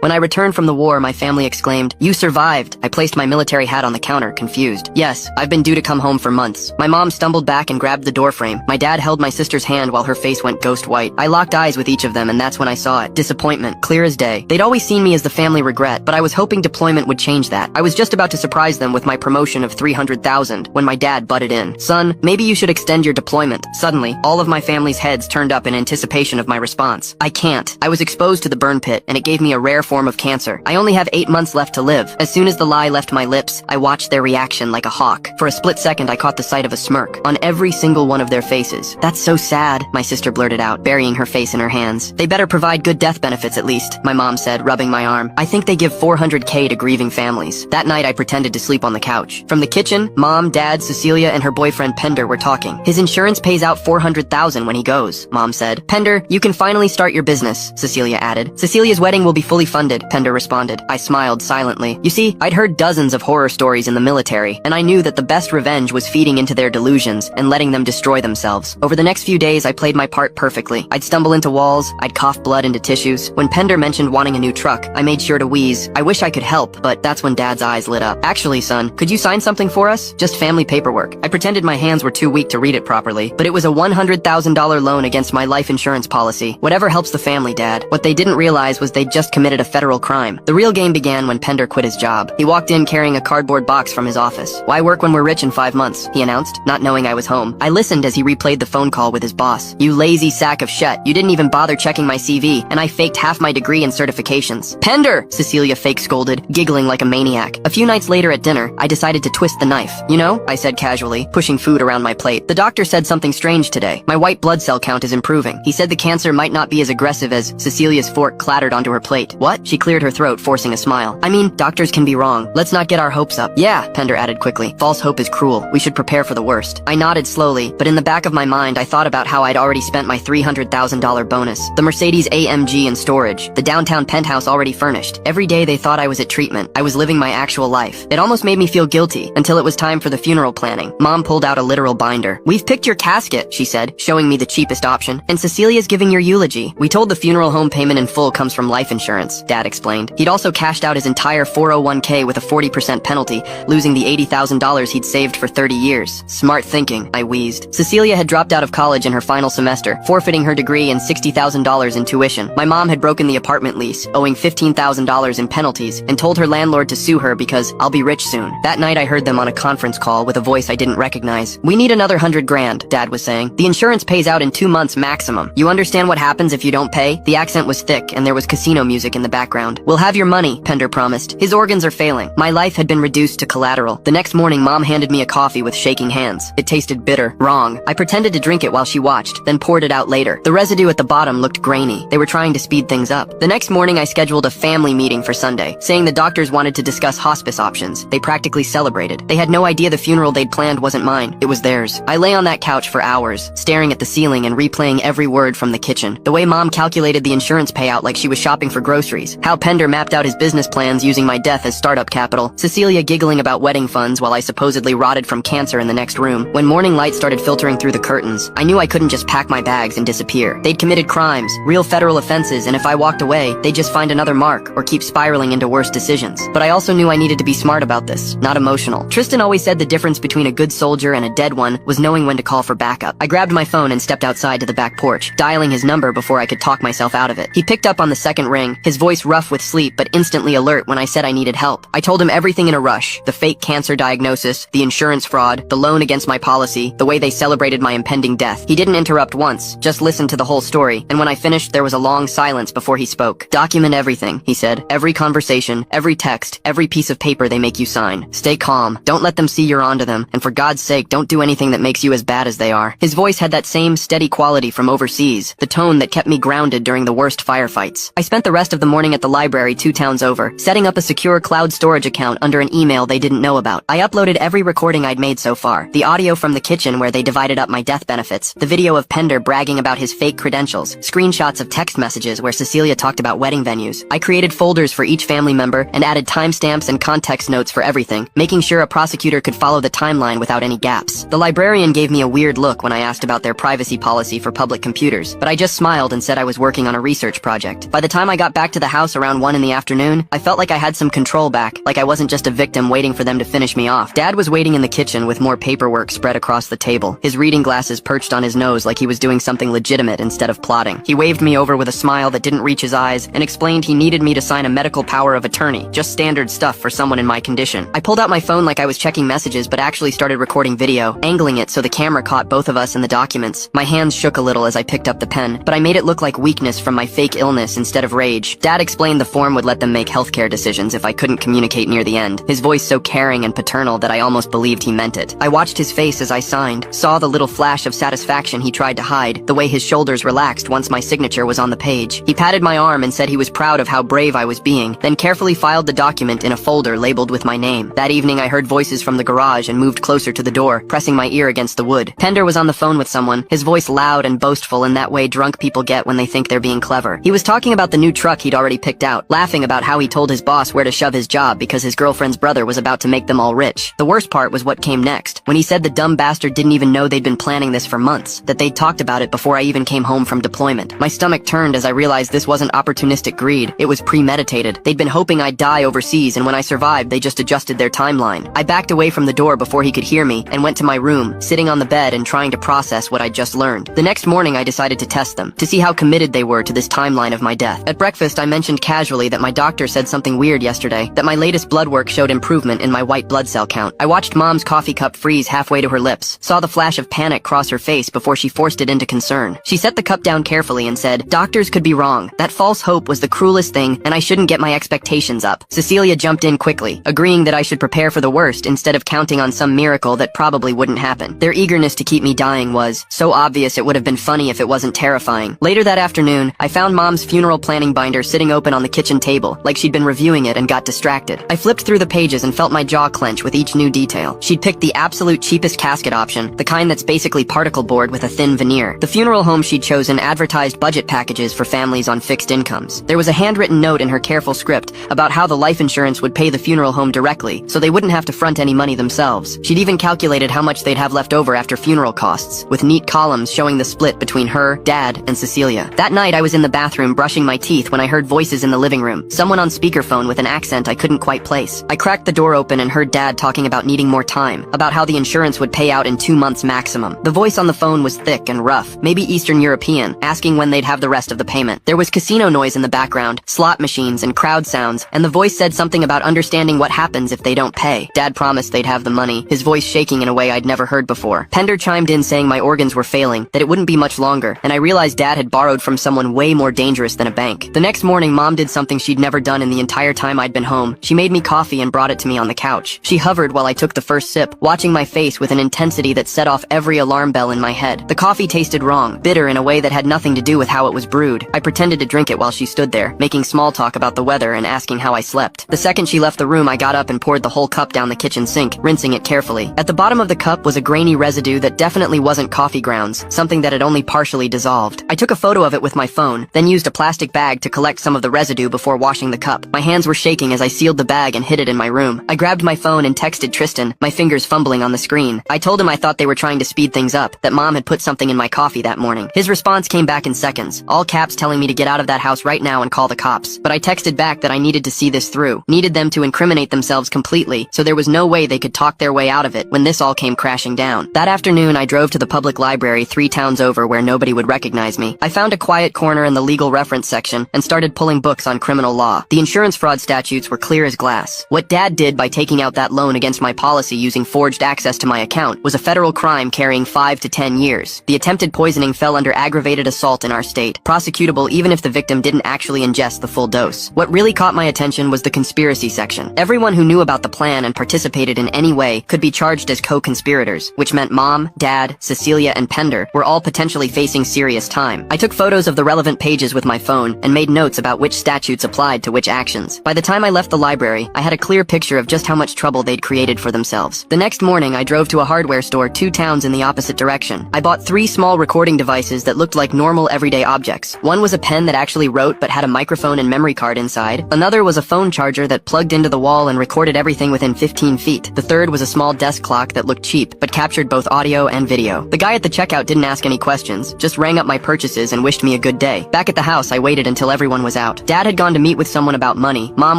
When I returned from the war, my family exclaimed, "You survived!" I placed my military hat on the counter, confused. Yes, I've been due to come home for months. My mom stumbled back and grabbed the doorframe. My dad held my sister's hand while her face went ghost white. I locked eyes with each of them, and that's when I saw it. Disappointment, clear as day. They'd always seen me as the family regret, but I was hoping deployment would change that. I was just about to surprise them with my promotion of 300,000 when my dad butted in. "Son, maybe you should extend your deployment." Suddenly, all of my family's heads turned up in anticipation of my response. I can't. I was exposed to the burn pit, and it gave me a rare form of cancer. I only have 8 months left to live. As soon as the lie left my lips, I watched their reaction like a hawk. For a split second, I caught the sight of a smirk on every single one of their faces. "That's so sad," my sister blurted out, burying her face in her hands. "They better provide good death benefits at least," my mom said, rubbing my arm. "I think they give 400K to grieving families." That night, I pretended to sleep on the couch. From the kitchen, Mom, Dad, Cecilia, and her boyfriend Pender were talking. "His insurance pays out 400,000 when he goes," Mom said. "Pender, you can finally start your business," Cecilia added. "Cecilia's wedding will be fully funded," Pender responded. I smiled silently. You see, I'd heard dozens of horror stories in the military, and I knew that the best revenge was feeding into their delusions and letting them destroy themselves. Over the next few days, I played my part perfectly. I'd stumble into walls, I'd cough blood into tissues. When Pender mentioned wanting a new truck, I made sure to wheeze. I wish I could help, but that's when Dad's eyes lit up. "Actually, son, could you sign something for us? Just family paperwork." I pretended my hands were too weak to read it properly, but it was a $100,000 loan against my life insurance policy. Whatever helps the family, Dad. What they didn't realize was they'd just committed a federal crime. The real game began when Pender quit his job. He walked in carrying a cardboard box from his office. "Why work when we're rich in 5 months?" he announced, not knowing I was home. I listened as he replayed the phone call with his boss. "You lazy sack of shit. You didn't even bother checking my CV, and I faked half my degree and certifications." "Pender!" Cecilia fake scolded, giggling like a maniac. A few nights later at dinner, I decided to twist the knife. "You know," I said casually, pushing food around my plate, "the doctor said something strange today. My white blood cell count is improving. He said the cancer might not be as aggressive as..." Cecilia's fork clattered onto her plate. "What?" She cleared her throat, forcing a smile. "I mean, doctors can be wrong. Let's not get our hopes up." "Yeah," Pender added quickly. "False hope is cruel. We should prepare for the worst." I nodded slowly, but in the back of my mind I thought about how I'd already spent my $300,000 bonus. The Mercedes AMG in storage. The downtown penthouse already furnished. Every day they thought I was at treatment. I was living my actual life. It almost made me feel guilty, until it was time for the funeral planning. Mom pulled out a literal binder. "We've picked your casket," she said, showing me the cheapest option. "And Cecilia's giving your eulogy. We told the funeral home payment in full comes from life insurance," Dad explained. He'd also cashed out his entire 401k with a 40% penalty, losing the $80,000 he'd saved for 30 years. Smart thinking, I wheezed. Cecilia had dropped out of college in her final semester, forfeiting her degree and $60,000 in tuition. My mom had broken the apartment lease, owing $15,000 in penalties, and told her landlord to sue her because I'll be rich soon. That night I heard them on a conference call with a voice I didn't recognize. "We need another 100 grand, Dad was saying. "The insurance pays out in 2 months maximum. You understand what happens if you don't pay?" The accent was thick, and there was casino music in the background. "We'll have your money," Pender promised. His organs are failing. My life had been reduced to collateral. The next morning, Mom handed me a coffee with shaking hands. It tasted bitter. Wrong. I pretended to drink it while she watched, then poured it out later. The residue at the bottom looked grainy. They were trying to speed things up. The next morning, I scheduled a family meeting for Sunday, saying the doctors wanted to discuss hospice options. They practically celebrated. They had no idea the funeral they'd planned wasn't mine. It was theirs. I lay on that couch for hours, staring at the ceiling and replaying every word from the kitchen. The way Mom calculated the insurance payout like she was shopping for groceries. How Pender mapped out his business plans using my death as startup capital. Cecilia giggling about wedding funds while I supposedly rotted from cancer in the next room. When morning light started filtering through the curtains, I knew I couldn't just pack my bags and disappear. They'd committed crimes, real federal offenses, and if I walked away, they'd just find another mark or keep spiraling into worse decisions. But I also knew I needed to be smart about this, not emotional. Tristan always said the difference between a good soldier and a dead one was knowing when to call for backup. I grabbed my phone and stepped outside to the back porch, dialing his number before I could talk myself out of it. He picked up on the second ring, his voice rough with sleep but instantly alert when I said I needed help. I told him everything in a rush. The fake cancer diagnosis, the insurance fraud, the loan against my policy, the way they celebrated my impending death. He didn't interrupt once, just listened to the whole story, and when I finished there was a long silence before he spoke. "Document everything," he said. "Every conversation, every text, every piece of paper they make you sign. Stay calm. Don't let them see you're onto them, and for God's sake don't do anything that makes you as bad as they are." His voice had that same steady quality from overseas, the tone that kept me grounded during the worst firefights. I spent the rest of the morning at the library 2 towns over, setting up a secure cloud storage account under an email they didn't know about. I uploaded every recording I'd made so far. The audio from the kitchen where they divided up my death benefits, the video of Pender bragging about his fake credentials, screenshots of text messages where Cecilia talked about wedding venues. I created folders for each family member and added timestamps and context notes for everything, making sure a prosecutor could follow the timeline without any gaps. The librarian gave me a weird look when I asked about their privacy policy for public computers, but I just smiled and said I was working on a research project. By the time I got back to the the house around 1 in the afternoon, I felt like I had some control back, like I wasn't just a victim waiting for them to finish me off. Dad was waiting in the kitchen with more paperwork spread across the table, his reading glasses perched on his nose like he was doing something legitimate instead of plotting. He waved me over with a smile that didn't reach his eyes and explained he needed me to sign a medical power of attorney, just standard stuff for someone in my condition. I pulled out my phone like I was checking messages but actually started recording video, angling it so the camera caught both of us in the documents. My hands shook a little as I picked up the pen, but I made it look like weakness from my fake illness instead of rage. Dad explained the form would let them make healthcare decisions if I couldn't communicate near the end, his voice so caring and paternal that I almost believed he meant it. I watched his face as I signed, saw the little flash of satisfaction he tried to hide, the way his shoulders relaxed once my signature was on the page. He patted my arm and said he was proud of how brave I was being, then carefully filed the document in a folder labeled with my name. That evening I heard voices from the garage and moved closer to the door, pressing my ear against the wood. Pender was on the phone with someone, his voice loud and boastful in that way drunk people get when they think they're being clever. He was talking about the new truck he'd already picked out, laughing about how he told his boss where to shove his job because his girlfriend's brother was about to make them all rich. The worst part was what came next, when he said the dumb bastard didn't even know they'd been planning this for months, that they'd talked about it before I even came home from deployment. My stomach turned as I realized this wasn't opportunistic greed, it was premeditated. They'd been hoping I'd die overseas, and when I survived, they just adjusted their timeline. I backed away from the door before he could hear me and went to my room, sitting on the bed and trying to process what I'd just learned. The next morning I decided to test them, to see how committed they were to this timeline of my death. At breakfast I mentioned casually that my doctor said something weird yesterday, that my latest blood work showed improvement in my white blood cell count. I watched Mom's coffee cup freeze halfway to her lips, saw the flash of panic cross her face before she forced it into concern. She set the cup down carefully and said, "Doctors could be wrong. That false hope was the cruelest thing, and I shouldn't get my expectations up." Cecilia jumped in quickly, agreeing that I should prepare for the worst instead of counting on some miracle that probably wouldn't happen. Their eagerness to keep me dying was so obvious it would have been funny if it wasn't terrifying. Later that afternoon, I found Mom's funeral planning binder sitting open on the kitchen table, like she'd been reviewing it and got distracted. I flipped through the pages and felt my jaw clench with each new detail. She'd picked the absolute cheapest casket option, the kind that's basically particle board with a thin veneer. The funeral home she'd chosen advertised budget packages for families on fixed incomes. There was a handwritten note in her careful script about how the life insurance would pay the funeral home directly, so they wouldn't have to front any money themselves. She'd even calculated how much they'd have left over after funeral costs, with neat columns showing the split between her, Dad, and Cecilia. That night I was in the bathroom brushing my teeth when I heard voices in the living room, someone on speakerphone with an accent I couldn't quite place. I cracked the door open and heard Dad talking about needing more time, about how the insurance would pay out in 2 months maximum. The voice on the phone was thick and rough, maybe Eastern European, asking when they'd have the rest of the payment. There was casino noise in the background, slot machines and crowd sounds, and the voice said something about understanding what happens if they don't pay. Dad promised they'd have the money, his voice shaking in a way I'd never heard before. Pender chimed in saying my organs were failing, that it wouldn't be much longer, and I realized Dad had borrowed from someone way more dangerous than a bank. The next morning, Mom did something she'd never done in the entire time I'd been home. She made me coffee and brought it to me on the couch. She hovered while I took the first sip, watching my face with an intensity that set off every alarm bell in my head. The coffee tasted wrong, bitter in a way that had nothing to do with how it was brewed. I pretended to drink it while she stood there, making small talk about the weather and asking how I slept. The second she left the room, I got up and poured the whole cup down the kitchen sink, rinsing it carefully. At the bottom of the cup was a grainy residue that definitely wasn't coffee grounds, something that had only partially dissolved. I took a photo of it with my phone, then used a plastic bag to collect some of the residue before washing the cup. My hands were shaking as I sealed the bag and hid it in my room. I grabbed my phone and texted Tristan, my fingers fumbling on the screen. I told him I thought they were trying to speed things up, that Mom had put something in my coffee that morning. His response came back in seconds, all caps telling me to get out of that house right now and call the cops. But I texted back that I needed to see this through, needed them to incriminate themselves completely, so there was no way they could talk their way out of it when this all came crashing down. That afternoon, I drove to the public library 3 towns over where nobody would recognize me. I found a quiet corner in the legal reference section and started pulling books on criminal law. The insurance fraud statutes were clear as glass. What Dad did by taking out that loan against my policy using forged access to my account was a federal crime carrying 5 to 10 years. The attempted poisoning fell under aggravated assault in our state, prosecutable even if the victim didn't actually ingest the full dose. What really caught my attention was the conspiracy section. Everyone who knew about the plan and participated in any way could be charged as co-conspirators, which meant Mom, Dad, Cecilia, and Pender were all potentially facing serious time. I took photos of the relevant pages with my phone and made notes about which statutes applied to which actions. By the time I left the library, I had a clear picture of just how much trouble they'd created for themselves. The next morning, I drove to a hardware store 2 towns in the opposite direction. I bought 3 small recording devices that looked like normal everyday objects. One was a pen that actually wrote but had a microphone and memory card inside. Another was a phone charger that plugged into the wall and recorded everything within 15 feet. The third was a small desk clock that looked cheap but captured both audio and video. The guy at the checkout didn't ask any questions, just rang up my purchases and wished me a good day. Back at the house, I waited until everyone was was out. Dad had gone to meet with someone about money, Mom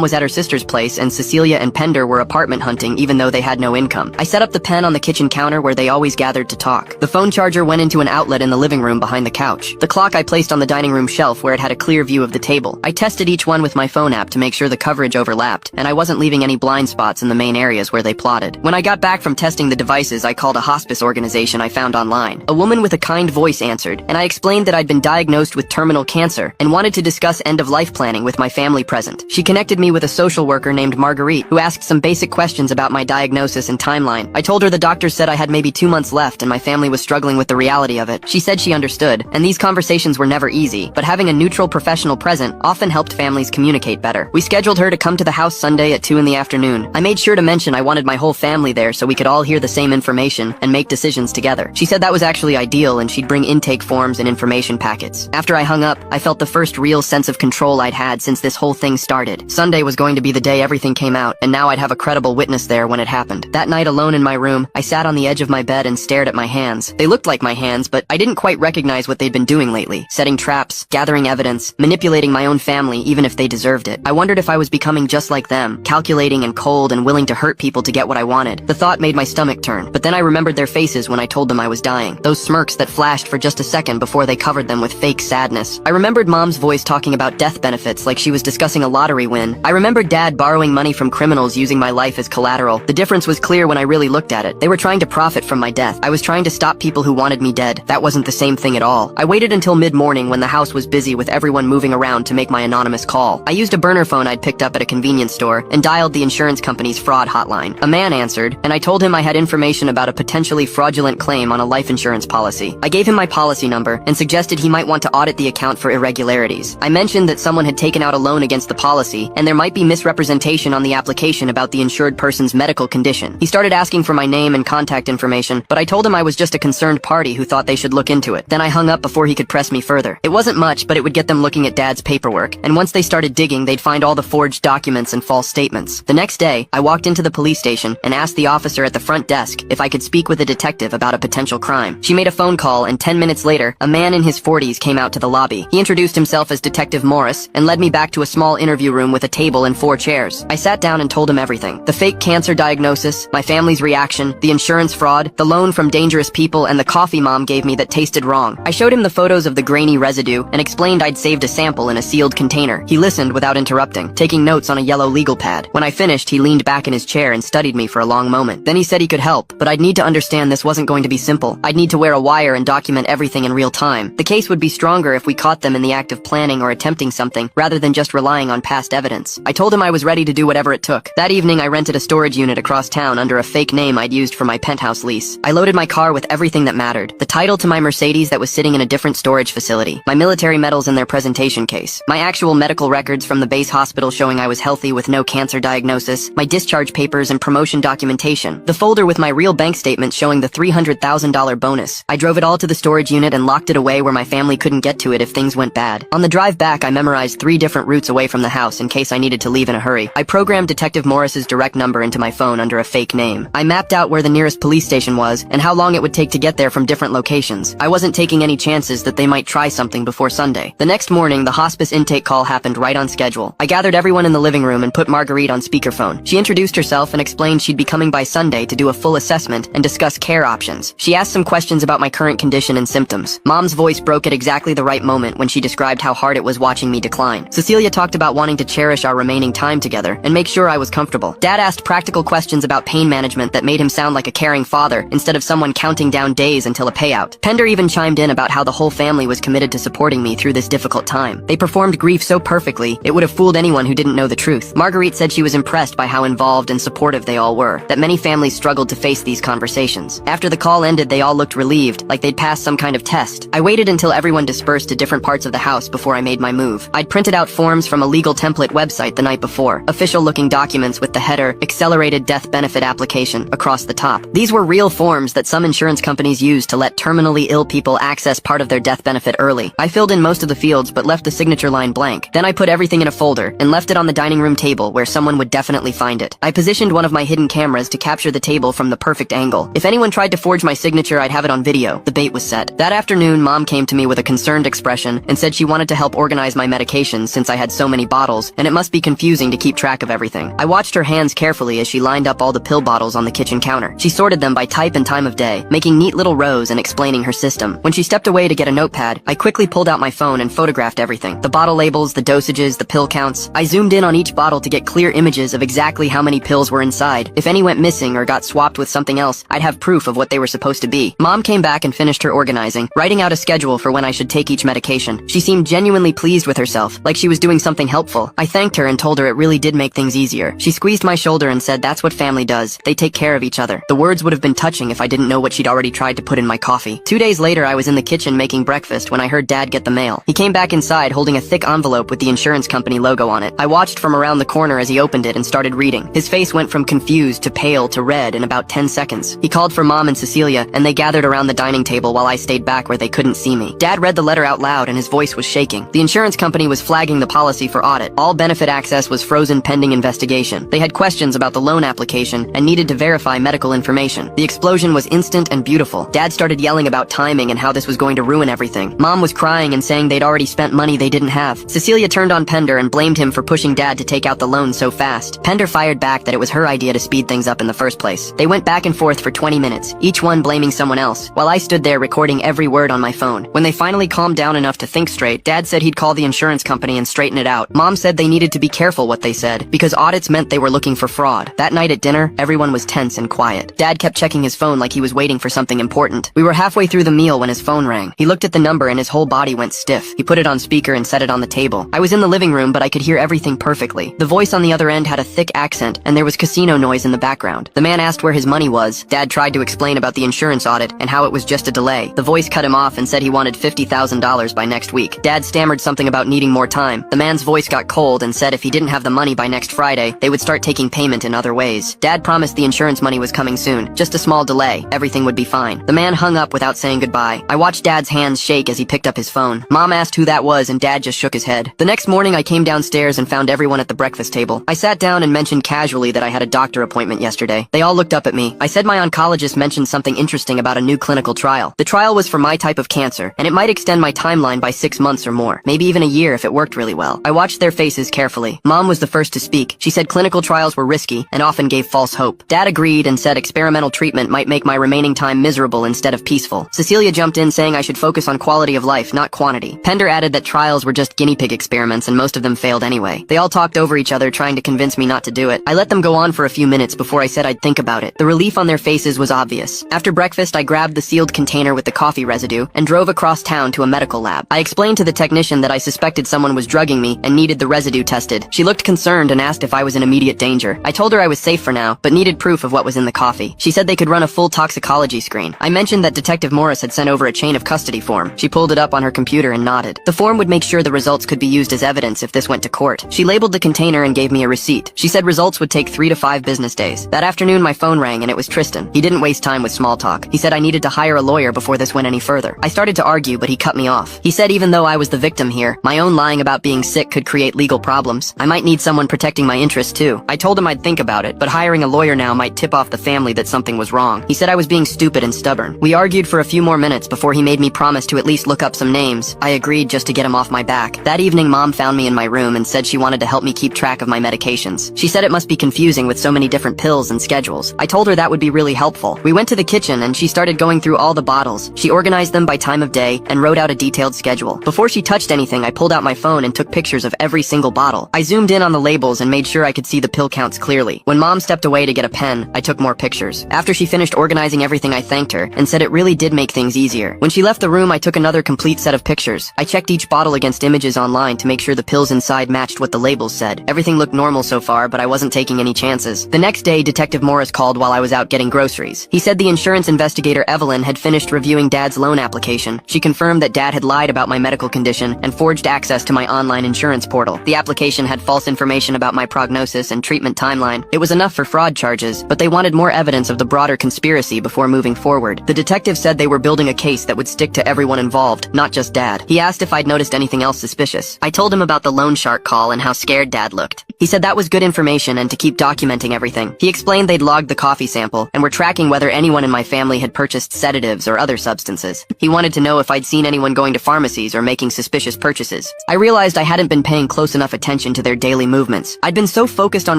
was at her sister's place, and Cecilia and Pender were apartment hunting even though they had no income. I set up the pen on the kitchen counter where they always gathered to talk. The phone charger went into an outlet in the living room behind the couch. The clock I placed on the dining room shelf where it had a clear view of the table. I tested each one with my phone app to make sure the coverage overlapped, and I wasn't leaving any blind spots in the main areas where they plotted. When I got back from testing the devices, I called a hospice organization I found online. A woman with a kind voice answered, and I explained that I'd been diagnosed with terminal cancer and wanted to discuss end-of-life planning with my family present. She connected me with a social worker named Marguerite, who asked some basic questions about my diagnosis and timeline. I told her the doctor said I had maybe 2 months left and my family was struggling with the reality of it. She said she understood, and these conversations were never easy, but having a neutral professional present often helped families communicate better. We scheduled her to come to the house Sunday at 2 in the afternoon. I made sure to mention I wanted my whole family there so we could all hear the same information and make decisions together. She said that was actually ideal and she'd bring intake forms and information packets. After I hung up, I felt the first real sense of control I'd had since this whole thing started. Sunday was going to be the day everything came out, and now I'd have a credible witness there when it happened. That night alone in my room, I sat on the edge of my bed and stared at my hands. They looked like my hands, but I didn't quite recognize what they'd been doing lately. Setting traps, gathering evidence, manipulating my own family even if they deserved it. I wondered if I was becoming just like them, calculating and cold and willing to hurt people to get what I wanted. The thought made my stomach turn, but then I remembered their faces when I told them I was dying. Those smirks that flashed for just a second before they covered them with fake sadness. I remembered Mom's voice talking about death benefits like she was discussing a lottery win. I remembered Dad borrowing money from criminals using my life as collateral. The difference was clear when I really looked at it. They were trying to profit from my death. I was trying to stop people who wanted me dead. That wasn't the same thing at all. I waited until mid-morning when the house was busy with everyone moving around to make my anonymous call. I used a burner phone I'd picked up at a convenience store and dialed the insurance company's fraud hotline. A man answered, and I told him I had information about a potentially fraudulent claim on a life insurance policy. I gave him my policy number and suggested he might want to audit the account for irregularities. I mentioned that someone had taken out a loan against the policy and there might be misrepresentation on the application about the insured person's medical condition. He started asking for my name and contact information, but I told him I was just a concerned party who thought they should look into it. Then I hung up before he could press me further. It wasn't much, but it would get them looking at Dad's paperwork, and once they started digging, they'd find all the forged documents and false statements. The next day, I walked into the police station and asked the officer at the front desk if I could speak with a detective about a potential crime. She made a phone call, and 10 minutes later, a man in his 40s came out to the lobby. He introduced himself as Detective Morris and led me back to a small interview room with a table and 4 chairs. I sat down and told him everything. The fake cancer diagnosis, my family's reaction, the insurance fraud, the loan from dangerous people, and the coffee Mom gave me that tasted wrong. I showed him the photos of the grainy residue and explained I'd saved a sample in a sealed container. He listened without interrupting, taking notes on a yellow legal pad. When I finished, he leaned back in his chair and studied me for a long moment. Then he said he could help, but I'd need to understand this wasn't going to be simple. I'd need to wear a wire and document everything in real time. The case would be stronger if we caught them in the act of planning or attempting something, rather than just relying on past evidence. I told him I was ready to do whatever it took. That evening, I rented a storage unit across town under a fake name I'd used for my penthouse lease. I loaded my car with everything that mattered. The title to my Mercedes that was sitting in a different storage facility, my military medals in their presentation case, my actual medical records from the base hospital showing I was healthy with no cancer diagnosis, my discharge papers and promotion documentation, the folder with my real bank statements showing the $300,000 bonus. I drove it all to the storage unit and locked it away where my family couldn't get to it if things went bad. On the drive back, I memorized 3 different routes away from the house in case I needed to leave in a hurry. I programmed Detective Morris's direct number into my phone under a fake name. I mapped out where the nearest police station was and how long it would take to get there from different locations. I wasn't taking any chances that they might try something before Sunday. The next morning, the hospice intake call happened right on schedule. I gathered everyone in the living room and put Marguerite on speakerphone. She introduced herself and explained she'd be coming by Sunday to do a full assessment and discuss care options. She asked some questions about my current condition and symptoms. Mom's voice broke at exactly the right moment when she described how hard it was watching me decline. Cecilia talked about wanting to cherish our remaining time together and make sure I was comfortable. Dad asked practical questions about pain management that made him sound like a caring father instead of someone counting down days until a payout. Pender even chimed in about how the whole family was committed to supporting me through this difficult time. They performed grief so perfectly, it would have fooled anyone who didn't know the truth. Marguerite said she was impressed by how involved and supportive they all were, that many families struggled to face these conversations. After the call ended, they all looked relieved, like they'd passed some kind of test. I waited until everyone dispersed to different parts of the house before I made my move. I'd printed out forms from a legal template website the night before, official-looking documents with the header, Accelerated Death Benefit Application, across the top. These were real forms that some insurance companies use to let terminally ill people access part of their death benefit early. I filled in most of the fields but left the signature line blank. Then I put everything in a folder and left it on the dining room table where someone would definitely find it. I positioned one of my hidden cameras to capture the table from the perfect angle. If anyone tried to forge my signature, I'd have it on video. The bait was set. That afternoon, Mom came to me with a concerned expression and said she wanted to help organize my medications since I had so many bottles, and it must be confusing to keep track of everything. I watched her hands carefully as she lined up all the pill bottles on the kitchen counter. She sorted them by type and time of day, making neat little rows and explaining her system. When she stepped away to get a notepad, I quickly pulled out my phone and photographed everything. The bottle labels, the dosages, the pill counts. I zoomed in on each bottle to get clear images of exactly how many pills were inside. If any went missing or got swapped with something else, I'd have proof of what they were supposed to be. Mom came back and finished her organizing, writing out a schedule for when I should take each medication. She seemed genuinely pleased with herself, like she was doing something helpful. I thanked her and told her it really did make things easier. She squeezed my shoulder and said that's what family does. They take care of each other. The words would have been touching if I didn't know what she'd already tried to put in my coffee. 2 days later, I was in the kitchen making breakfast when I heard Dad get the mail. He came back inside holding a thick envelope with the insurance company logo on it. I watched from around the corner as he opened it and started reading. His face went from confused to pale to red in about 10 seconds. He called for Mom and Cecilia, and they gathered around the dining table while I stayed back where they couldn't see me. Dad read the letter out loud and his voice was shaking. The insurance company was flagging the policy for audit. All benefit access was frozen pending investigation. They had questions about the loan application and needed to verify medical information. The explosion was instant and beautiful. Dad started yelling about timing and how this was going to ruin everything. Mom was crying and saying they'd already spent money they didn't have. Cecilia turned on Pender and blamed him for pushing Dad to take out the loan so fast. Pender fired back that it was her idea to speed things up in the first place. They went back and forth for 20 minutes, each one blaming someone else, while I stood there recording every word on my phone. When they finally calmed down enough to think straight, Dad said he'd call the insurance company and straighten it out. Mom said they needed to be careful what they said, because audits meant they were looking for fraud. That night at dinner, everyone was tense and quiet. Dad kept checking his phone like he was waiting for something important. We were halfway through the meal when his phone rang. He looked at the number and his whole body went stiff. He put it on speaker and set it on the table. I was in the living room, but I could hear everything perfectly. The voice on the other end had a thick accent, and there was casino noise in the background. The man asked where his money was. Dad tried to explain about the insurance audit and how it was just a delay. The voice cut him off and said he wanted $50,000 by next week. Dad stammered something about needing more time. The man's voice got cold and said if he didn't have the money by next Friday, they would start taking payment in other ways. Dad promised the insurance money was coming soon. Just a small delay. Everything would be fine. The man hung up without saying goodbye. I watched Dad's hands shake as he picked up his phone. Mom asked who that was and Dad just shook his head. The next morning I came downstairs and found everyone at the breakfast table. I sat down and mentioned casually that I had a doctor appointment yesterday. They all looked up at me. I said my oncologist mentioned something interesting about a new clinical trial. The trial was for my type of cancer, and it might extend my timeline by 6 months or more, maybe even a year if it worked really well. I watched their faces carefully. Mom was the first to speak. She said clinical trials were risky and often gave false hope. Dad agreed and said experimental treatment might make my remaining time miserable instead of peaceful. Cecilia jumped in saying I should focus on quality of life, not quantity. Pender added that trials were just guinea pig experiments and most of them failed anyway. They all talked over each other trying to convince me not to do it. I let them go on for a few minutes before I said I'd think about it. The relief on their faces was obvious. After breakfast, I grabbed the sealed container with the coffee residue and drove across town to a medical lab. I explained to the technician that I suspected someone was drugging me and needed the residue tested. She looked concerned and asked if I was in immediate danger. I told her I was safe for now, but needed proof of what was in the coffee. She said they could run a full toxicology screen. I mentioned that Detective Morris had sent over a chain of custody form. She pulled it up on her computer and nodded. The form would make sure the results could be used as evidence if this went to court. She labeled the container and gave me a receipt. She said results would take 3 to 5 business days. That afternoon, my phone rang and it was Tristan. He didn't waste time with small talk. He said I needed to hire a lawyer before this went any further. I started to argue, but he cut me off. He said even though I was the victim here, my own lying about being sick could create legal problems. I might need someone protecting my interests too. I told him I'd think about it, but hiring a lawyer now might tip off the family that something was wrong. He said I was being stupid and stubborn. We argued for a few more minutes before he made me promise to at least look up some names. I agreed just to get him off my back. That evening, Mom found me in my room and said she wanted to help me keep track of my medications. She said it must be confusing with so many different pills and schedules. I told her that would be really helpful. We went to the kitchen and she started going through all the bottles. She organized them by time of day and wrote out a detailed schedule. Before she touched anything, I pulled out my phone and took pictures of every single bottle. I zoomed in on the labels and made sure I could see the pill counts clearly. When Mom stepped away to get a pen, I took more pictures. After she finished organizing everything, I thanked her and said it really did make things easier. When she left the room, I took another complete set of pictures. I checked each bottle against images online to make sure the pills inside matched what the labels said. Everything looked normal so far, but I wasn't taking any chances. The next day, Detective Morris called while I was out getting groceries. He said the insurance investigator Evelyn had finished reviewing Dad's loan application. She confirmed that Dad had lied about my medical condition and forged access to my online insurance portal. The application had false information about my prognosis and treatment timeline. It was enough for fraud charges, but they wanted more evidence of the broader conspiracy before moving forward. The detective said they were building a case that would stick to everyone involved, not just Dad. He asked if I'd noticed anything else suspicious. I told him about the loan shark call and how scared Dad looked. He said that was good information and to keep documenting everything. He explained they'd logged the coffee sample and were tracking whether anyone in my family had purchased sedatives or other substances. He wanted to know if I'd seen anyone going to pharmacies or making suspicious purchases. faces. I realized I hadn't been paying close enough attention to their daily movements. I'd been so focused on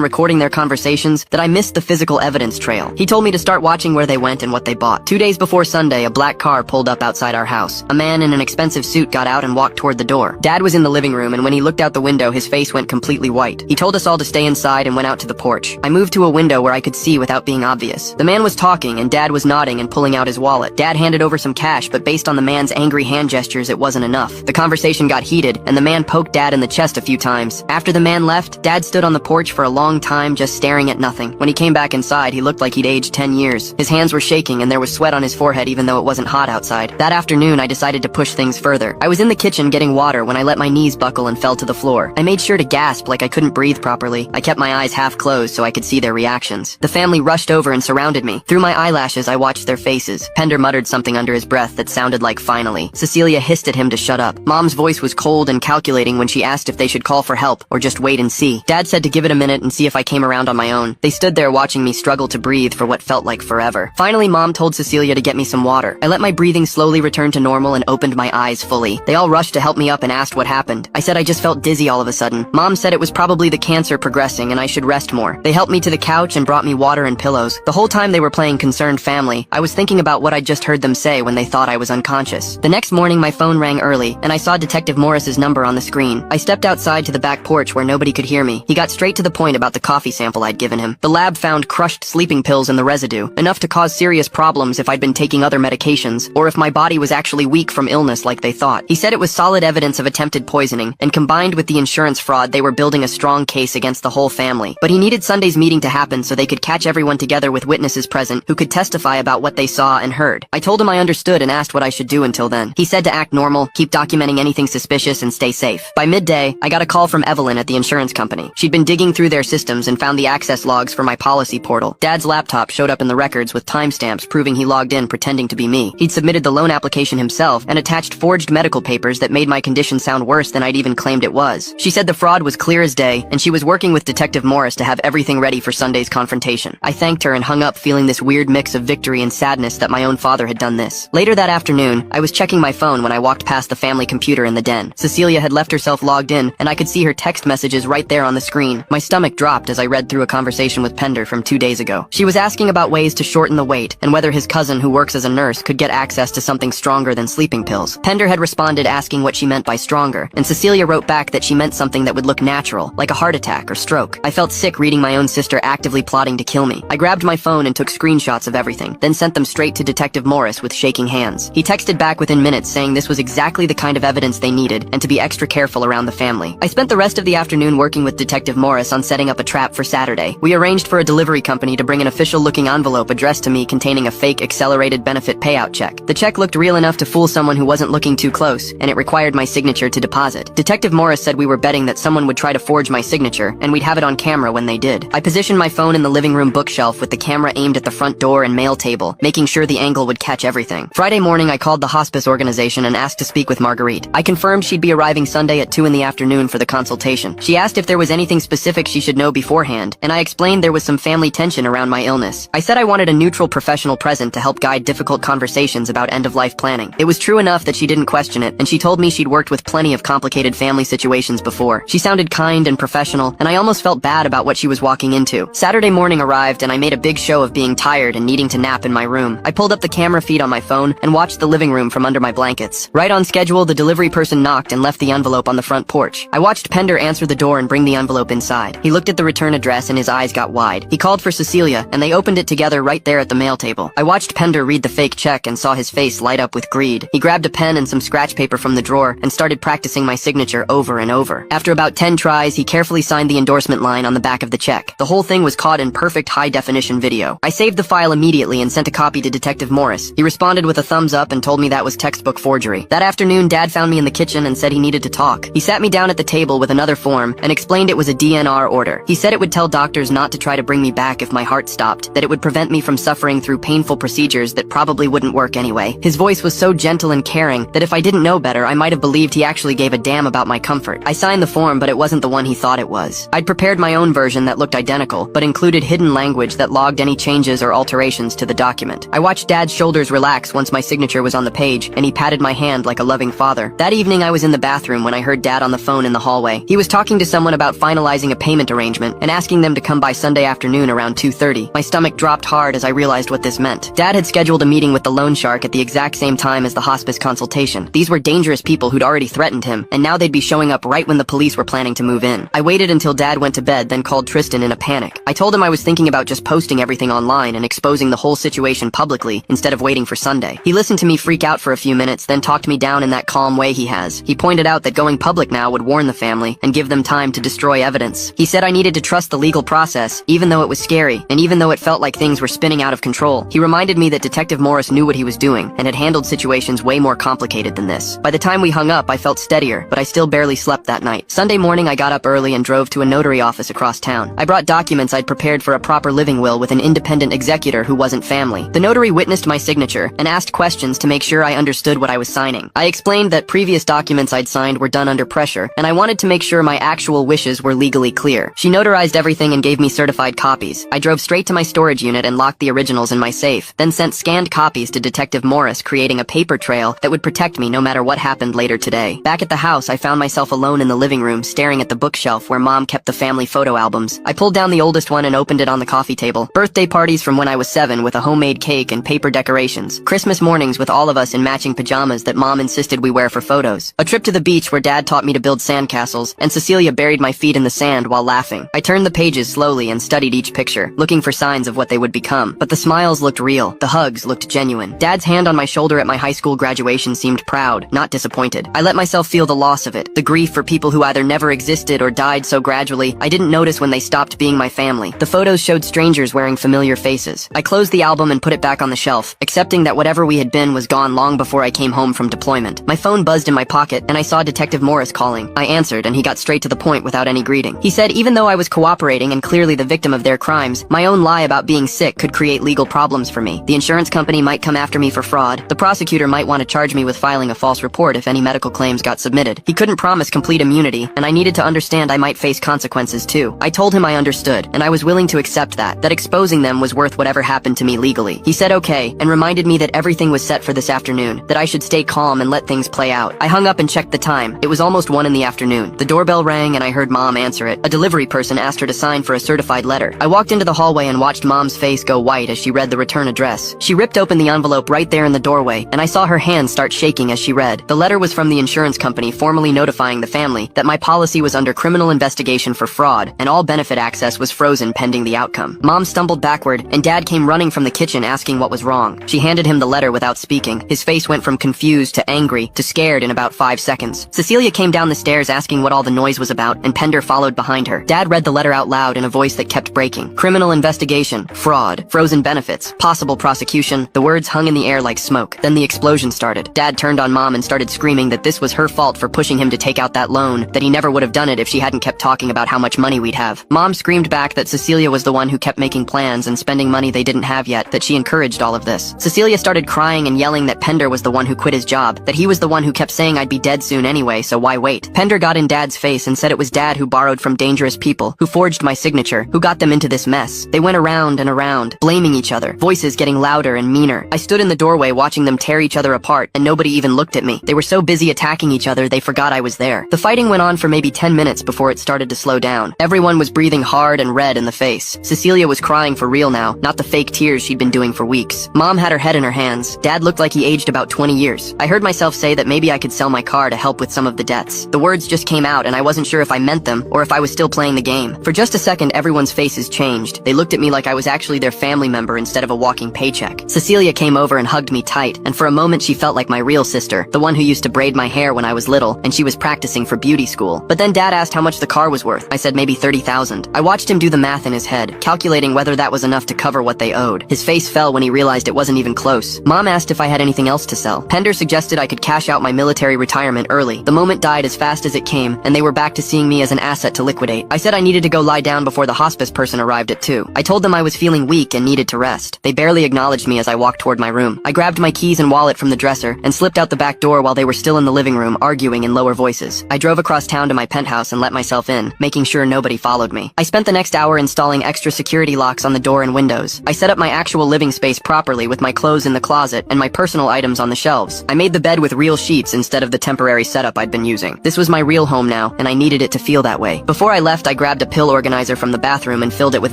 recording their conversations that I missed the physical evidence trail. He told me to start watching where they went and what they bought. 2 days before Sunday, a black car pulled up outside our house. A man in an expensive suit got out and walked toward the door. Dad was in the living room, and when he looked out the window, his face went completely white. He told us all to stay inside and went out to the porch. I moved to a window where I could see without being obvious. The man was talking, and Dad was nodding and pulling out his wallet. Dad handed over some cash, but based on the man's angry hand gestures, it wasn't enough. The conversation got heated, and the man poked Dad in the chest a few times. After the man left, Dad stood on the porch for a long time just staring at nothing. When he came back inside, he looked like he'd aged 10 years. His hands were shaking, and there was sweat on his forehead even though it wasn't hot outside. That afternoon, I decided to push things further. I was in the kitchen getting water when I let my knees buckle and fell to the floor. I made sure to gasp like I couldn't breathe properly. I kept my eyes half closed so I could see their reactions. The family rushed over and surrounded me. Through my eyelashes, I watched their faces. Pender muttered something under his breath that sounded like finally. Cecilia hissed at him to shut up. Mom's voice was cold and calculating when she asked if they should call for help or just wait and see. Dad said to give it a minute and see if I came around on my own. They stood there watching me struggle to breathe for what felt like forever. Finally, Mom told Cecilia to get me some water. I let my breathing slowly return to normal and opened my eyes fully. They all rushed to help me up and asked what happened. I said I just felt dizzy all of a sudden. Mom said it was probably the cancer progressing and I should rest more. They helped me to the couch and brought me water and pillows. The whole time they were playing concerned family, I was thinking about what I'd just heard them say when they thought I was unconscious. The next morning, my phone rang early, and I saw Detective Morris's number on the screen. I stepped outside to the back porch where nobody could hear me. He got straight to the point about the coffee sample I'd given him. The lab found crushed sleeping pills in the residue, enough to cause serious problems if I'd been taking other medications, or if my body was actually weak from illness like they thought. He said it was solid evidence of attempted poisoning, and combined with the insurance fraud, they were building a strong case against the whole family. But he needed Sunday's meeting to happen so they could catch everyone together with witnesses present who could testify about what they saw and heard. I told him I understood and asked what I should do until then. He said to act normal, keep documenting anything suspicious, and stay safe. By midday, I got a call from Evelyn at the insurance company. She'd been digging through their systems and found the access logs for my policy portal. Dad's laptop showed up in the records with timestamps proving he logged in pretending to be me. He'd submitted the loan application himself and attached forged medical papers that made my condition sound worse than I'd even claimed it was. She said the fraud was clear as day, and she was working with Detective Morris to have everything ready for Sunday's confrontation. I thanked her and hung up feeling this weird mix of victory and sadness that my own father had done this. Later that afternoon, I was checking my phone when I walked past the family computer in the den. Cecilia had left herself logged in, and I could see her text messages right there on the screen. My stomach dropped as I read through a conversation with Pender from 2 days ago. She was asking about ways to shorten the wait, and whether his cousin, who works as a nurse, could get access to something stronger than sleeping pills. Pender had responded asking what she meant by stronger, and Cecilia wrote back that she meant something that would look natural, like a heart attack or stroke. I felt sick reading my own sister actively plotting to kill me. I grabbed my phone and took screenshots of everything, then sent them straight to Detective Morris with shaking hands. He texted back within minutes saying this was exactly the kind of evidence they needed and to be extra careful around the family. I spent the rest of the afternoon working with Detective Morris on setting up a trap for Saturday. We arranged for a delivery company to bring an official-looking envelope addressed to me containing a fake accelerated benefit payout check. The check looked real enough to fool someone who wasn't looking too close, and it required my signature to deposit. Detective Morris said we were betting that someone would try to forge my signature, and we'd have it on camera when they did. I positioned my phone in the living room bookshelf with the camera aimed at the front door and mail table, making sure the angle would catch everything. Friday morning, I called the hospice organization and asked to speak with Marguerite. I confirmed she'd be arriving Sunday at 2 in the afternoon for the consultation. She asked if there was anything specific she should know beforehand, and I explained there was some family tension around my illness. I said I wanted a neutral professional present to help guide difficult conversations about end-of-life planning. It was true enough that she didn't question it, and she told me she'd worked with plenty of complicated family situations before. She sounded kind and professional, and I almost felt bad about what she was walking into. Saturday morning arrived, and I made a big show of being tired and needing to nap in my room. I pulled up the camera feed on my phone and watched the living room from under my blankets. Right on schedule, the delivery person knocked and left the envelope on the front porch. I watched Pender answer the door and bring the envelope inside. He looked at the return address and his eyes got wide. He called for Cecilia, and they opened it together right there at the mail table. I watched Pender read the fake check and saw his face light up with greed. He grabbed a pen and some scratch paper from the drawer and started practicing my signature over and over. After about 10 tries, he carefully signed the endorsement line on the back of the check. The whole thing was caught in perfect high-definition video. I saved the file immediately and sent a copy to Detective Morris. He responded with a thumbs up and told me that was textbook forgery. That afternoon, Dad found me in the kitchen and said he needed to talk. He sat me down at the table with another form and explained it was a DNR order. He said it would tell doctors not to try to bring me back if my heart stopped, that it would prevent me from suffering through painful procedures that probably wouldn't work anyway. His voice was so gentle and caring that if I didn't know better, I might have believed he actually gave a damn about my comfort. I signed the form, but it wasn't the one he thought it was. I'd prepared my own version that looked identical, but included hidden language that logged any changes or alterations to the document. I watched Dad's shoulders relax once my signature was on the page, and he patted my hand like a loving father. That evening, I was was in the bathroom when I heard Dad on the phone in the hallway. He was talking to someone about finalizing a payment arrangement and asking them to come by Sunday afternoon around 2:30. My stomach dropped hard as I realized what this meant. Dad had scheduled a meeting with the loan shark at the exact same time as the hospice consultation. These were dangerous people who'd already threatened him, and now they'd be showing up right when the police were planning to move in. I waited until Dad went to bed, then called Tristan in a panic. I told him I was thinking about just posting everything online and exposing the whole situation publicly instead of waiting for Sunday. He listened to me freak out for a few minutes, then talked me down in that calm way he has. He pointed out that going public now would warn the family and give them time to destroy evidence. He said I needed to trust the legal process, even though it was scary, and even though it felt like things were spinning out of control. He reminded me that Detective Morris knew what he was doing and had handled situations way more complicated than this. By the time we hung up, I felt steadier, but I still barely slept that night. Sunday morning, I got up early and drove to a notary office across town. I brought documents I'd prepared for a proper living will with an independent executor who wasn't family. The notary witnessed my signature and asked questions to make sure I understood what I was signing. I explained that previous documents I'd signed were done under pressure, and I wanted to make sure my actual wishes were legally clear. She notarized everything and gave me certified copies. I drove straight to my storage unit and locked the originals in my safe, then sent scanned copies to Detective Morris, creating a paper trail that would protect me no matter what happened later today. Back at the house, I found myself alone in the living room, staring at the bookshelf where Mom kept the family photo albums. I pulled down the oldest one and opened it on the coffee table. Birthday parties from when I was 7 with a homemade cake and paper decorations. Christmas mornings with all of us in matching pajamas that Mom insisted we wear for photos. A trip to the beach where Dad taught me to build sandcastles, and Cecilia buried my feet in the sand while laughing. I turned the pages slowly and studied each picture, looking for signs of what they would become. But the smiles looked real. The hugs looked genuine. Dad's hand on my shoulder at my high school graduation seemed proud, not disappointed. I let myself feel the loss of it, the grief for people who either never existed or died so gradually I didn't notice when they stopped being my family. The photos showed strangers wearing familiar faces. I closed the album and put it back on the shelf, accepting that whatever we had been was gone long before I came home from deployment. My phone buzzed in my pocket, and I saw Detective Morris calling. I answered, and he got straight to the point without any greeting. He said even though I was cooperating and clearly the victim of their crimes, my own lie about being sick could create legal problems for me. The insurance company might come after me for fraud. The prosecutor might want to charge me with filing a false report if any medical claims got submitted. He couldn't promise complete immunity, and I needed to understand I might face consequences too. I told him I understood, and I was willing to accept that exposing them was worth whatever happened to me legally. He said okay, and reminded me that everything was set for this afternoon, that I should stay calm and let things play out. I hung up and checked the time. It was almost 1 in the afternoon. The doorbell rang and I heard Mom answer it. A delivery person asked her to sign for a certified letter. I walked into the hallway and watched Mom's face go white as she read the return address. She ripped open the envelope right there in the doorway, and I saw her hands start shaking as she read. The letter was from the insurance company formally notifying the family that my policy was under criminal investigation for fraud, and all benefit access was frozen pending the outcome. Mom stumbled backward, and Dad came running from the kitchen asking what was wrong. She handed him the letter without speaking. His face went from confused to angry to scared in about 5 seconds. Cecilia came down the stairs asking what all the noise was about, and Pender followed behind her. Dad read the letter out loud in a voice that kept breaking. Criminal investigation, fraud, frozen benefits, possible prosecution. The words hung in the air like smoke. Then the explosion started. Dad turned on Mom and started screaming that this was her fault for pushing him to take out that loan, that he never would have done it if she hadn't kept talking about how much money we'd have. Mom screamed back that Cecilia was the one who kept making plans and spending money they didn't have yet, that she encouraged all of this. Cecilia started crying and yelling that Pender was the one who quit his job, that he was the one who kept saying I'd be dead soon anyway, so why wait? Pender got in Dad's face and said it was Dad who borrowed from dangerous people, who forged my signature, who got them into this mess. They went around and around, blaming each other, voices getting louder and meaner. I stood in the doorway watching them tear each other apart, and nobody even looked at me. They were so busy attacking each other they forgot I was there. The fighting went on for maybe 10 minutes before it started to slow down. Everyone was breathing hard and red in the face. Cecilia was crying for real now, not the fake tears she'd been doing for weeks. Mom had her head in her hands. Dad looked like he aged about 20 years. I heard myself say that maybe I could sell my car to help with some of the debts. The words just came out and I wasn't sure if I meant them or if I was still playing the game. For just a second, everyone's faces changed. They looked at me like I was actually their family member instead of a walking paycheck. Cecilia came over and hugged me tight, and for a moment she felt like my real sister, the one who used to braid my hair when I was little, and she was practicing for beauty school. But then Dad asked how much the car was worth. I said maybe $30,000. I watched him do the math in his head, calculating whether that was enough to cover what they owed. His face fell when he realized it wasn't even close. Mom asked if I had anything else to sell. Pender suggested I could cash out my military retirement early. The moment died as fast as it came, and they were back to seeing me as an asset to liquidate. I said I needed to go lie down before the hospice person arrived at 2. I told them I was feeling weak and needed to rest. They barely acknowledged me as I walked toward my room. I grabbed my keys and wallet from the dresser and slipped out the back door while they were still in the living room arguing in lower voices. I drove across town to my penthouse and let myself in, making sure nobody followed me. I spent the next hour installing extra security locks on the door and windows. I set up my actual living space properly with my clothes in the closet and my personal items on the shelves. I made the bed with real sheets instead of the temporary setup I'd been using. This was my real home now, and I needed it to feel that way. Before I left, I grabbed a pill organizer from the bathroom and filled it with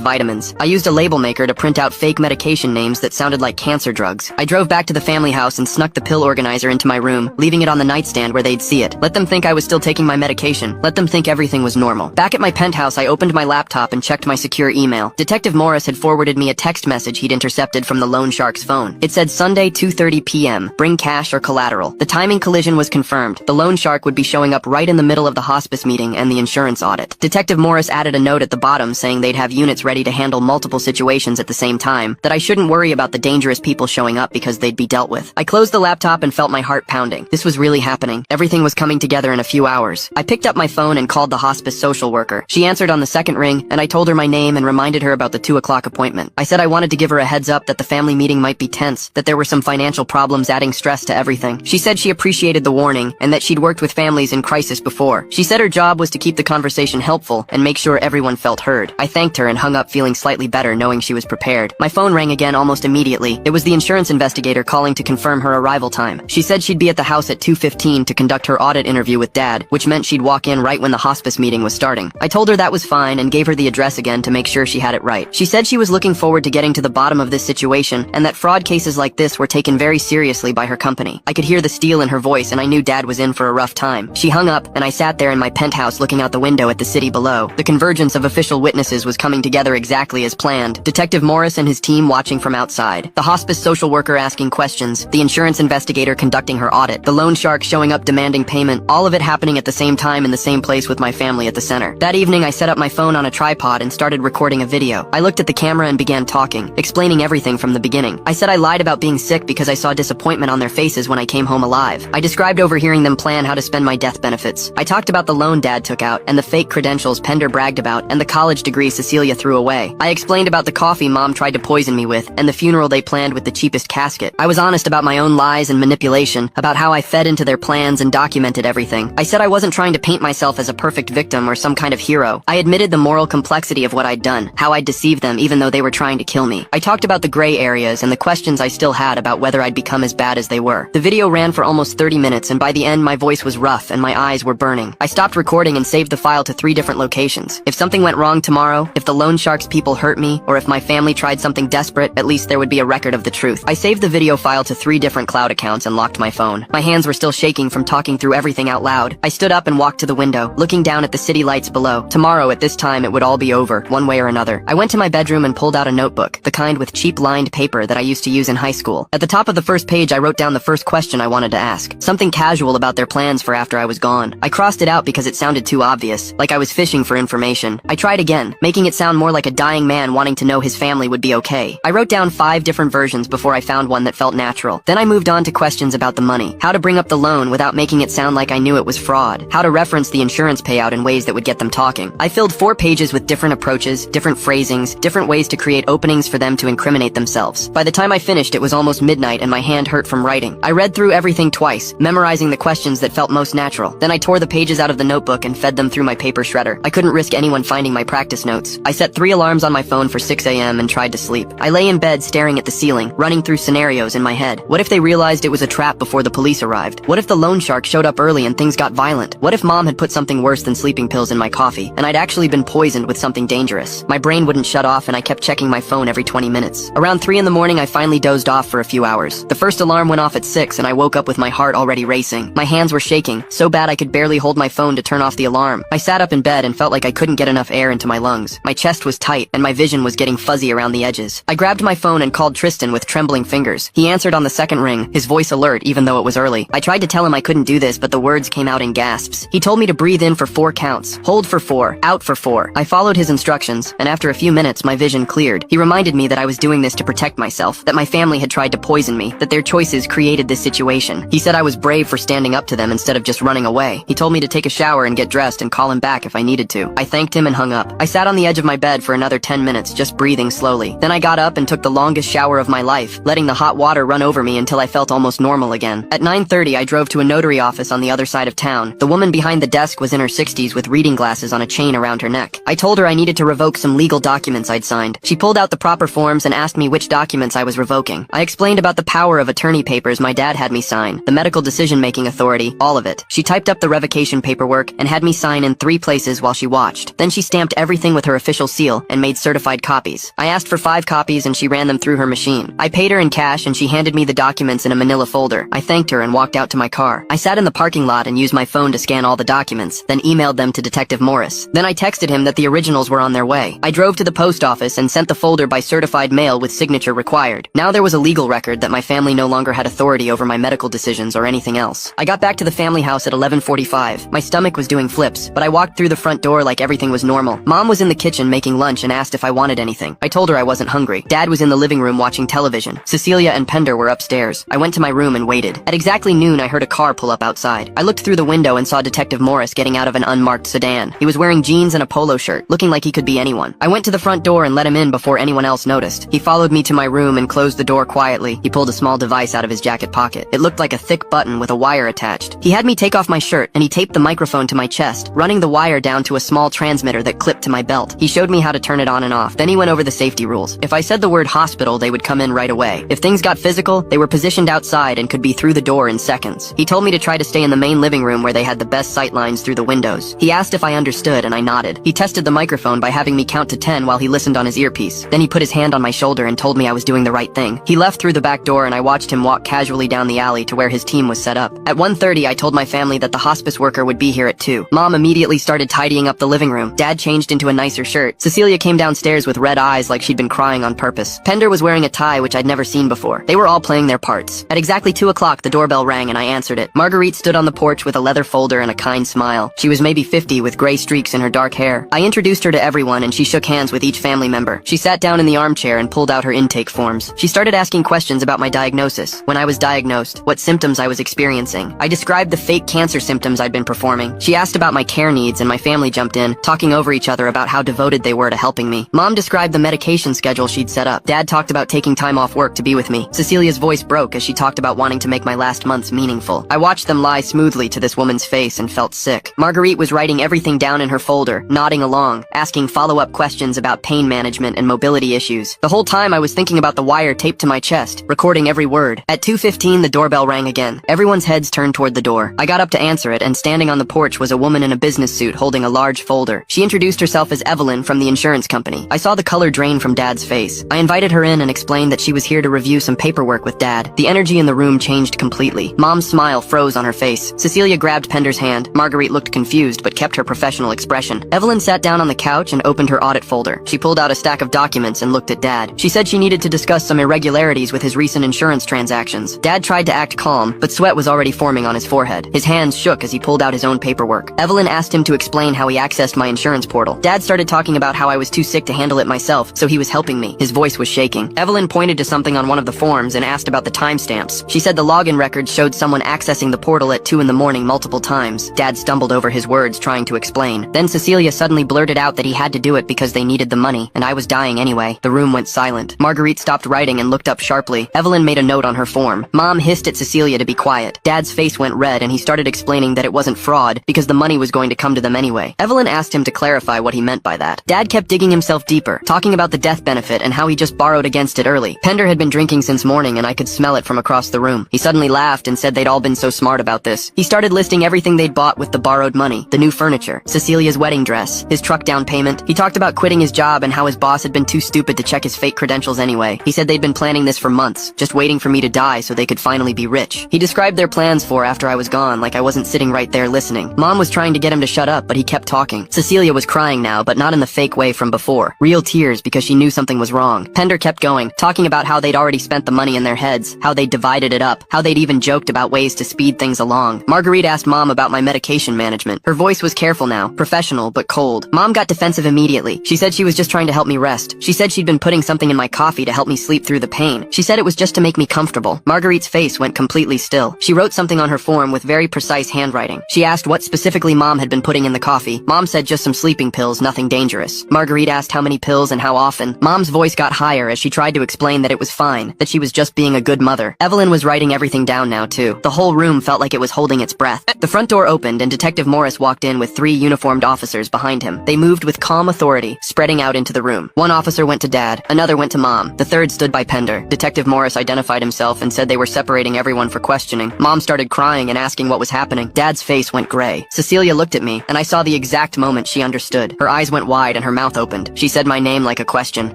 vitamins. I used a label maker to print out fake medication names that sounded like cancer drugs. I drove back to the family house and snuck the pill organizer into my room, leaving it on the nightstand where they'd see it. Let them think I was still taking my medication. Let them think everything was normal. Back at my penthouse, I opened my laptop and checked my secure email. Detective Morris had forwarded me a text message he'd intercepted from the loan shark's phone. It said Sunday 2:30 p.m. Bring cash or collateral. The timing collision was confirmed. The loan shark would be showing up right in the middle of the hospice meeting and the insurance audit. Detective Morris added a note at the bottom saying they'd have units ready to handle multiple situations at the same time, that I shouldn't worry about the dangerous people showing up because they'd be dealt with. I closed the laptop and felt my heart pounding. This was really happening. Everything was coming together in a few hours. I picked up my phone and called the hospice social worker. She answered on the second ring, and I told her my name and reminded her about the 2 o'clock appointment. I said I wanted to give her a heads up that the family meeting might be tense, that there were some financial problems adding stress to everything. She said she appreciated the warning and that she'd worked with families in crisis before. She said her job was to keep the conversation helpful and make sure everyone felt heard. I thanked her and hung up feeling slightly better knowing she was prepared. My phone rang again almost immediately. It was the insurance investigator calling to confirm her arrival time. She said she'd be at the house at 2:15 to conduct her audit interview with Dad, which meant she'd walk in right when the hospice meeting was starting. I told her that was fine and gave her the address again to make sure she had it right. She said she was looking forward to getting to the bottom of this situation and that fraud cases like this were taken very seriously by her company. I could hear the steel in her voice and I knew Dad was in for a rough time. She hung up and I sat there in my penthouse looking out the window at the city below. The convergence of official witnesses was coming together exactly as planned. Detective Morris and his team watching from outside. The hospice social worker asking questions. The insurance investigator conducting her audit. The loan shark showing up demanding payment. All of it happening at the same time in the same place with my family at the center. That evening I set up my phone on a tripod and started recording a video. I looked at the camera and began talking, explaining everything from the beginning. I said I lied about being sick because I saw disappointment on their faces when I came home alive. I described overhearing them plan how to spend my death benefits. I talked about the loan Dad took out and the fake credentials Pender bragged about and the college degree Cecilia threw away. I explained about the coffee Mom tried to poison me with and the funeral they planned with the cheapest casket. I was honest about my own lies and manipulation, about how I fed into their plans and documented everything. I said I wasn't trying to paint myself as a perfect victim or some kind of hero. I admitted the moral complexity of what I'd done, how I'd deceived them even though they were trying to kill me. I talked about the gray areas and the questions I still had about whether I'd become as bad as they were. The video ran for almost 30 minutes and by the end my voice was rough and my eyes were burning. I stopped recording and saved the file to 3 different locations. If something went wrong tomorrow, if the loan shark's people hurt me, or if my family tried something desperate, at least there would be a record of the truth. I saved the video file to 3 different cloud accounts and locked my phone. My hands were still shaking from talking through everything out loud. I stood up and walked to the window, looking down at the city lights below. Tomorrow at this time it would all be over, one way or another. I went to my bedroom and pulled out a notebook, the kind with cheap lined paper that I used to use in high school. At the top of the first page I wrote down the first question I wanted to ask. Something casual about their plans for after I was gone. I crossed it out because it sounded too obvious, like I was fishing for information. I tried again, making it sound more like a dying man wanting to know his family would be okay. I wrote down 5 different versions before I found one that felt natural. Then I moved on to questions about the money. How to bring up the loan without making it sound like I knew it was fraud. How to reference the insurance payout in ways that would get them talking. I filled 4 pages with different approaches, different phrasings, different ways to create openings for them to incriminate themselves. By the time I finished, it was almost midnight and my hand hurt from writing. I read through everything twice, memorizing the questions that felt most natural. Then I tore the pages out of the notebook and fed them through my paper shredder. I couldn't risk anyone finding my practice notes. I set 3 alarms on my phone for 6 a.m. and tried to sleep. I lay in bed staring at the ceiling, running through scenarios in my head. What if they realized it was a trap before the police arrived? What if the loan shark showed up early and things got violent? What if Mom had put something worse than sleeping pills in my coffee, and I'd actually been poisoned with something dangerous? My brain wouldn't shut off and I kept checking my phone every 20 minutes. Around 3 in the morning I finally dozed off for a few hours. The first alarm went off at 6 and I woke up with my heart already racing. My hands were shaking, so bad I could barely hold my phone to turn off the alarm. I sat up in bed and felt like I couldn't get enough air into my lungs. My chest was tight and my vision was getting fuzzy around the edges. I grabbed my phone and called Tristan with trembling fingers. He answered on the second ring, his voice alert even though it was early. I tried to tell him I couldn't do this, but the words came out in gasps. He told me to breathe in for 4 counts, hold for 4, out for 4. I followed his instructions, and after a few minutes my vision cleared. He reminded me that I was doing this to protect myself, that my family had tried to poison me, that their choices created this situation. He said I was brave for standing up to them instead of just running away. He told me to take a shower and get dressed and call him back if I needed to. I thanked him and hung up. I sat on the edge of my bed for another 10 minutes, just breathing slowly. Then I got up and took the longest shower of my life, letting the hot water run over me until I felt almost normal again. At 9:30 I drove to a notary office on the other side of town. The woman behind the desk was in her 60s with reading glasses on a chain around her neck. I told her I needed to revoke some legal documents I'd signed. She pulled out the proper forms and asked me which documents I was revoking. I explained about the power of attorney papers my dad had me sign, the medical decision-making authority, all of it. She typed up the revocation paperwork and had me sign in 3 places while she watched. Then she stamped everything with her official seal and made certified copies. I asked for 5 copies and she ran them through her machine. I paid her in cash and she handed me the documents in a manila folder. I thanked her and walked out to my car. I sat in the parking lot and used my phone to scan all the documents, then emailed them to Detective Morris. Then I texted him that the originals were on their way. I drove to the post office and sent the folder by certified mail with signature required. Now there was a legal record that my family no longer had authority over my medical decisions or anything else. I got back to the family house at 11:45. My stomach was doing flips, but I walked through the front door like everything was normal. Mom was in the kitchen making lunch and asked if I wanted anything. I told her I wasn't hungry. Dad was in the living room watching television. Cecilia and Pender were upstairs. I went to my room and waited. At exactly noon, I heard a car pull up outside. I looked through the window and saw Detective Morris getting out of an unmarked sedan. He was wearing jeans and a polo shirt, looking like he could be anyone. I went to the front door and let him in before anyone else noticed. He followed me to my room and closed the door quietly. He pulled a small device out of his jacket pocket. It looked like a thick button with a wire attached. He had me take off my shirt and he taped the microphone to my chest, running the wire down to a small transmitter that clipped to my belt. He showed me how to turn it on and off. Then he went over the safety rules. If I said the word hospital, they would come in right away. If things got physical, they were positioned outside and could be through the door in seconds. He told me to try to stay in the main living room where they had the best sight lines through the windows. He asked if I understood and I nodded. He tested the microphone by having me count to 10 while he listened on his earpiece. Then he put his hand on my shoulder and told me I was doing the right thing. He left through the back door and I watched him walk casually down the alley to where his team was set up. At 1:30, I told my family that the hospice worker would be here at 2. Mom immediately started tidying up the living room. Dad changed into a nicer shirt. Cecilia came downstairs with red eyes like she'd been crying on purpose. Pender was wearing a tie which I'd never seen before. They were all playing their parts. At exactly 2 o'clock, the doorbell rang and I answered it. Marguerite stood on the porch with a leather folder and a kind smile. She was maybe 50 with gray streaks in her dark hair. I introduced her to everyone and she shook hands with each family member. She sat down in the armchair and pulled out her intake forms. She started asking questions about my diagnosis, when I was diagnosed, what symptoms I was experiencing. I described the fake cancer symptoms I'd been performing. She asked about my care needs and my family jumped in, talking over each other about how devoted they were to helping me. Mom described the medication schedule she'd set up. Dad talked about taking time off work to be with me. Cecilia's voice broke as she talked about wanting to make my last months meaningful. I watched them lie smoothly to this woman's face and felt sick. Marguerite was writing everything down in her folder, nodding along, asking follow-up questions about pain management and mobility issues. The whole time I was thinking about the wire taped to my chest, recording every word. At 2:15, the doorbell rang again. Everyone's heads turned toward the door. I got up to answer it, and standing on the porch was a woman in a business suit holding a large folder. She introduced herself as Evelyn from the insurance company. I saw the color drain from Dad's face. I invited her in and explained that she was here to review some paperwork with Dad. The energy in the room changed completely. Mom's smile froze on her face. Cecilia grabbed Pender's hand. Marguerite looked confused but kept her professional expression. Evelyn sat down on the couch and opened her audit folder. She pulled out a stack of documents and looked at Dad. She said she needed to discuss some irregularities with his recent insurance transactions. Dad tried to act calm, but sweat was already forming on his forehead. His hands shook as he pulled out his own paperwork. Evelyn asked him to explain how he accessed my insurance portal. Dad started talking about how I was too sick to handle it myself, so he was helping me. His voice was shaking. Evelyn pointed to something on one of the forms and asked about the timestamps. She said the login record showed someone accessing the portal at 2 in the morning multiple times. Dad stumbled over his words trying to explain. Then Cecilia suddenly blurted out that he had to do it because they needed the money, and I was dying anyway. The room went silent. Marguerite stopped writing and looked up sharply. Evelyn made a note on her form. Mom hissed at Cecilia to be quiet. Dad's face went red and he started explaining that it wasn't fraud because the money was going to come to them anyway. Evelyn asked him to clarify what he meant by that. Dad kept digging himself deeper, talking about the death benefit and how he just borrowed against it early. Pender had been drinking since morning and I could smell it from across the room. He suddenly laughed and said they'd all been so smart about this. He started listing everything they'd bought with the borrowed money. The new furniture, Cecilia's wedding dress, his truck down payment. He talked about quitting his job and how his boss had been too stupid to check his fake credentials anyway. He said they'd been planning this for months, just waiting for me to die so they could finally be rich. He described their plans for after I was gone like I wasn't sitting right there listening. Mom was trying to get him to shut up, but he kept talking. Cecilia was crying now, but not in the fake way from before. Real tears because she knew something was wrong. Pender kept going, talking about how they'd already spent the money in their heads, how they'd divided it up, how they'd even joked about ways to speed things along. Marguerite asked Mom about my medication management. Her voice was careful now, professional but cold. Mom got defensive immediately. She said she was just trying to help me rest. She said she'd been putting something in my coffee to help me sleep through the pain. She said it was just to make me comfortable. Marguerite's face went completely still. She wrote something on her form with very precise handwriting. She asked what specifically Mom had been putting in the coffee. Mom said just some sleeping pills, nothing dangerous. Marguerite asked how many pills and how often. Mom's voice got higher as she tried to explain that it was fine, that she was just being a good mother. Evelyn was writing everything down now too. The whole room felt like it was holding its breath. The front door opened and Detective Morris walked in with 3 uniformed officers behind him. They moved with calm authority, spreading out into the room. One officer went to Dad, another went to Mom. The third stood by Pender. Detective Morris identified himself and said they were separating everyone for questioning. Mom started started crying and asking what was happening. Dad's face went gray. Cecilia looked at me, and I saw the exact moment she understood. Her eyes went wide and her mouth opened. She said my name like a question.